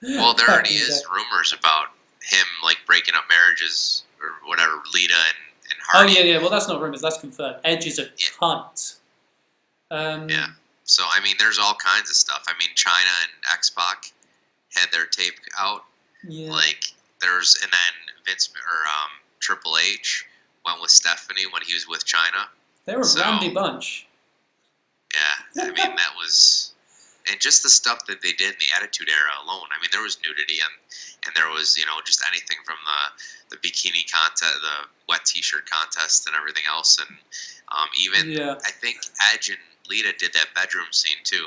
Well, there already is rumors about him breaking up marriages or whatever, Lita and Oh Hardy. yeah. Well, that's not rumors. That's confirmed. Edge is a cunt. Yeah. So I mean, there's all kinds of stuff. I mean, China and X-Pac had their tape out. Yeah. Like and then Vince or Triple H went with Stephanie when he was with China. They were a randy bunch. Yeah, I mean that was, and just the stuff that they did in the Attitude Era alone. I mean, there was nudity and there was just anything from the bikini contest, the wet T-shirt contest, and everything else, and even I think Edge and Lita did that bedroom scene too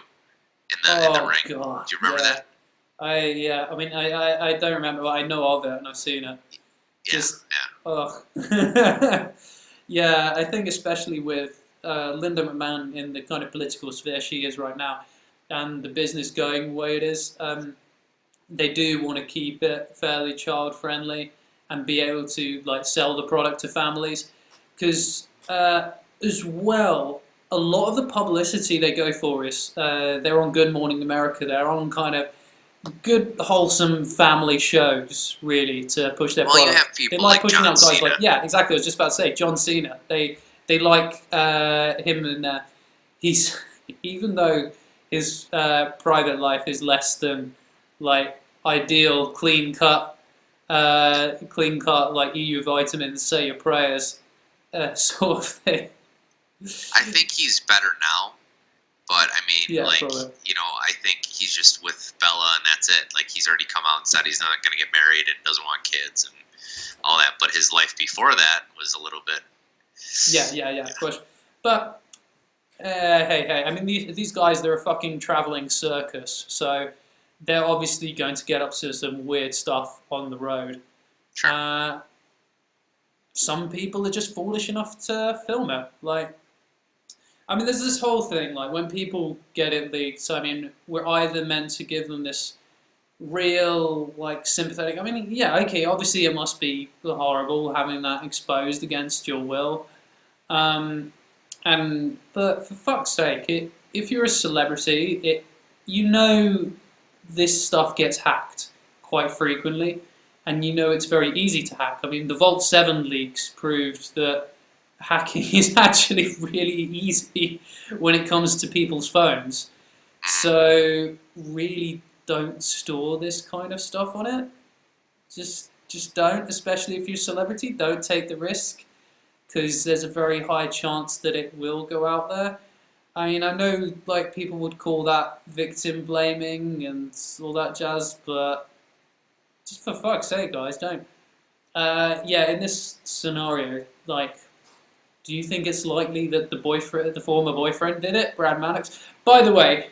in the ring. God. Do you remember that? I mean, I don't remember, but I know of it and I've seen it. Yeah, I think especially with Linda McMahon in the kind of political sphere she is right now, and the business going the way it is, they do want to keep it fairly child friendly and be able to like sell the product to families, because as well, a lot of the publicity they go for is they're on Good Morning America, they're on kind of good, wholesome family shows, really, to push their product. You have people they like pushing John out guys Cena. yeah, exactly. I was just about to say John Cena. They like him, and he's even though his private life is less than like ideal, clean cut like EU vitamins, say your prayers, sort of thing. I think he's better now. But I mean, probably. I think he's just with Bella, and that's it. Like, he's already come out and said he's not going to get married and doesn't want kids and all that. But his life before that was a little bit. Yeah, of course. But hey, I mean, these guys, they're a fucking traveling circus, so they're obviously going to get up to some weird stuff on the road. Sure. Some people are just foolish enough to film it, like. I mean, there's this whole thing, like, when people get it leaked, so, I mean, we're either meant to give them this real, like, sympathetic... I mean, yeah, okay, obviously it must be horrible having that exposed against your will. But for fuck's sake, if you're a celebrity, this stuff gets hacked quite frequently, and it's very easy to hack. I mean, the Vault 7 leaks proved that hacking is actually really easy when it comes to people's phones. So really don't store this kind of stuff on it. Just don't, especially if you're a celebrity. Don't take the risk, because there's a very high chance that it will go out there. I mean, I know like people would call that victim blaming and all that jazz, but just for fuck's sake, guys, don't. In this scenario, like, do you think it's likely that the former boyfriend did it, Brad Maddox? By the way,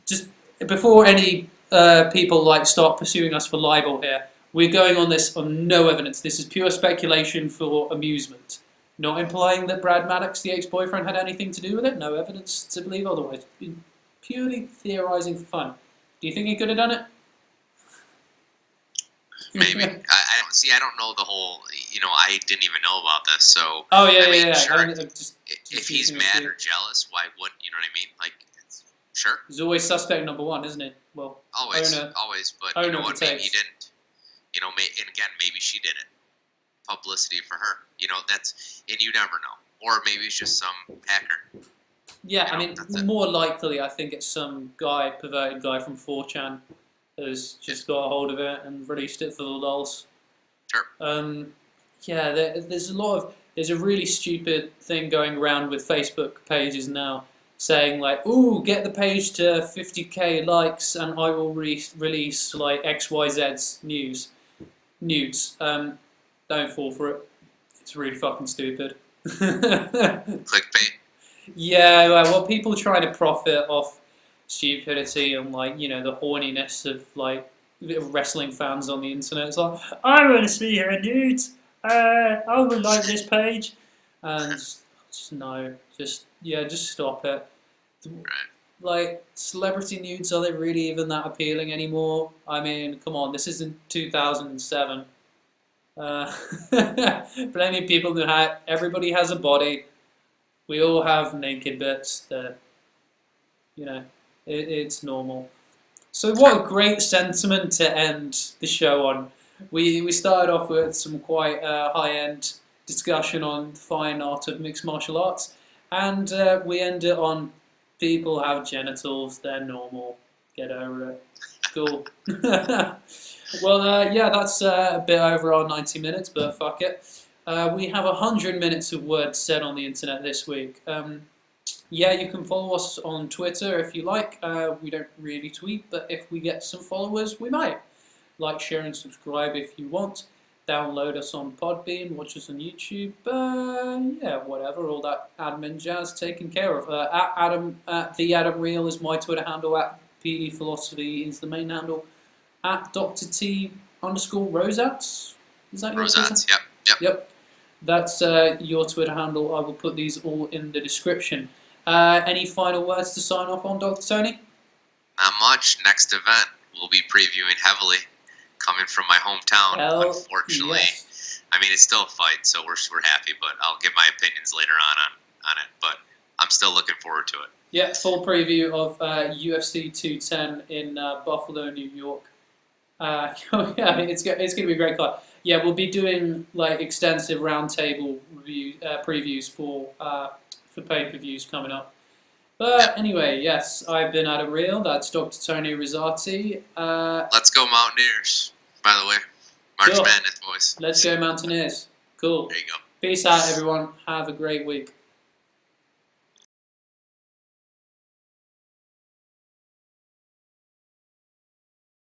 just before any people like start pursuing us for libel here, we're going on this on no evidence. This is pure speculation for amusement. Not implying that Brad Maddox, the ex-boyfriend, had anything to do with it. No evidence to believe otherwise. Purely theorizing for fun. Do you think he could have done it? Maybe. I don't know the whole, I didn't even know about this, so... Oh, yeah, I mean, yeah. Sure, just if he's mad or jealous, why wouldn't, you know what I mean? Like, sure. He's always suspect number one, isn't it? Well, always, but you know what, maybe he didn't. And again, maybe she did it. Publicity for her. And you never know. Or maybe it's just some hacker. Yeah, I mean, more likely, I think it's some perverted guy from 4chan has just got a hold of it and released it for the lulz. Sure. There's a really stupid thing going around with Facebook pages now saying like, ooh, get the page to 50k likes and I will release like XYZ's nudes. Don't fall for it. It's really fucking stupid. Clickbait. Yeah, well, people try to profit off stupidity and like the horniness of like wrestling fans on the internet. It's like, I want to see her nudes. I would like this page, and just stop it. Right. Like, celebrity nudes, are they really even that appealing anymore? I mean, come on, this isn't 2007. Plenty of people everybody has a body. We all have naked bits that, it's normal. So what a great sentiment to end the show on. We started off with some quite high-end discussion on the fine art of mixed martial arts, and we ended on people have genitals, they're normal, get over it. Cool. Well, yeah, that's a bit over our 90 minutes, but fuck it. We have 100 minutes of words said on the internet this week. Yeah, you can follow us on Twitter if you like. We don't really tweet, but if we get some followers, we might. Like, share, and subscribe if you want. Download us on Podbean, watch us on YouTube. Yeah, whatever, all that admin jazz taken care of. The Adam Real is my Twitter handle. At PE Philosophy is the main handle. At Dr. T _Rosats. Is that your Twitter? Rosats, yep. That's your Twitter handle. I will put these all in the description. Any final words to sign off on, Dr. Tony? Not much. Next event, we'll be previewing heavily, coming from my hometown, unfortunately. Yes. I mean, it's still a fight, so we're happy, but I'll give my opinions later on it. But I'm still looking forward to it. Yeah, full preview of UFC 210 in Buffalo, New York. Yeah, it's going to be a great card. Yeah, we'll be doing like extensive roundtable previews for pay-per-views coming up. But anyway, yes, I've been Adam Real. That's Dr. Tony Rosati. Let's go Mountaineers, by the way. March Sure. Madness, boys. Let's go Mountaineers. Cool. There you go. Peace out, everyone. Have a great week.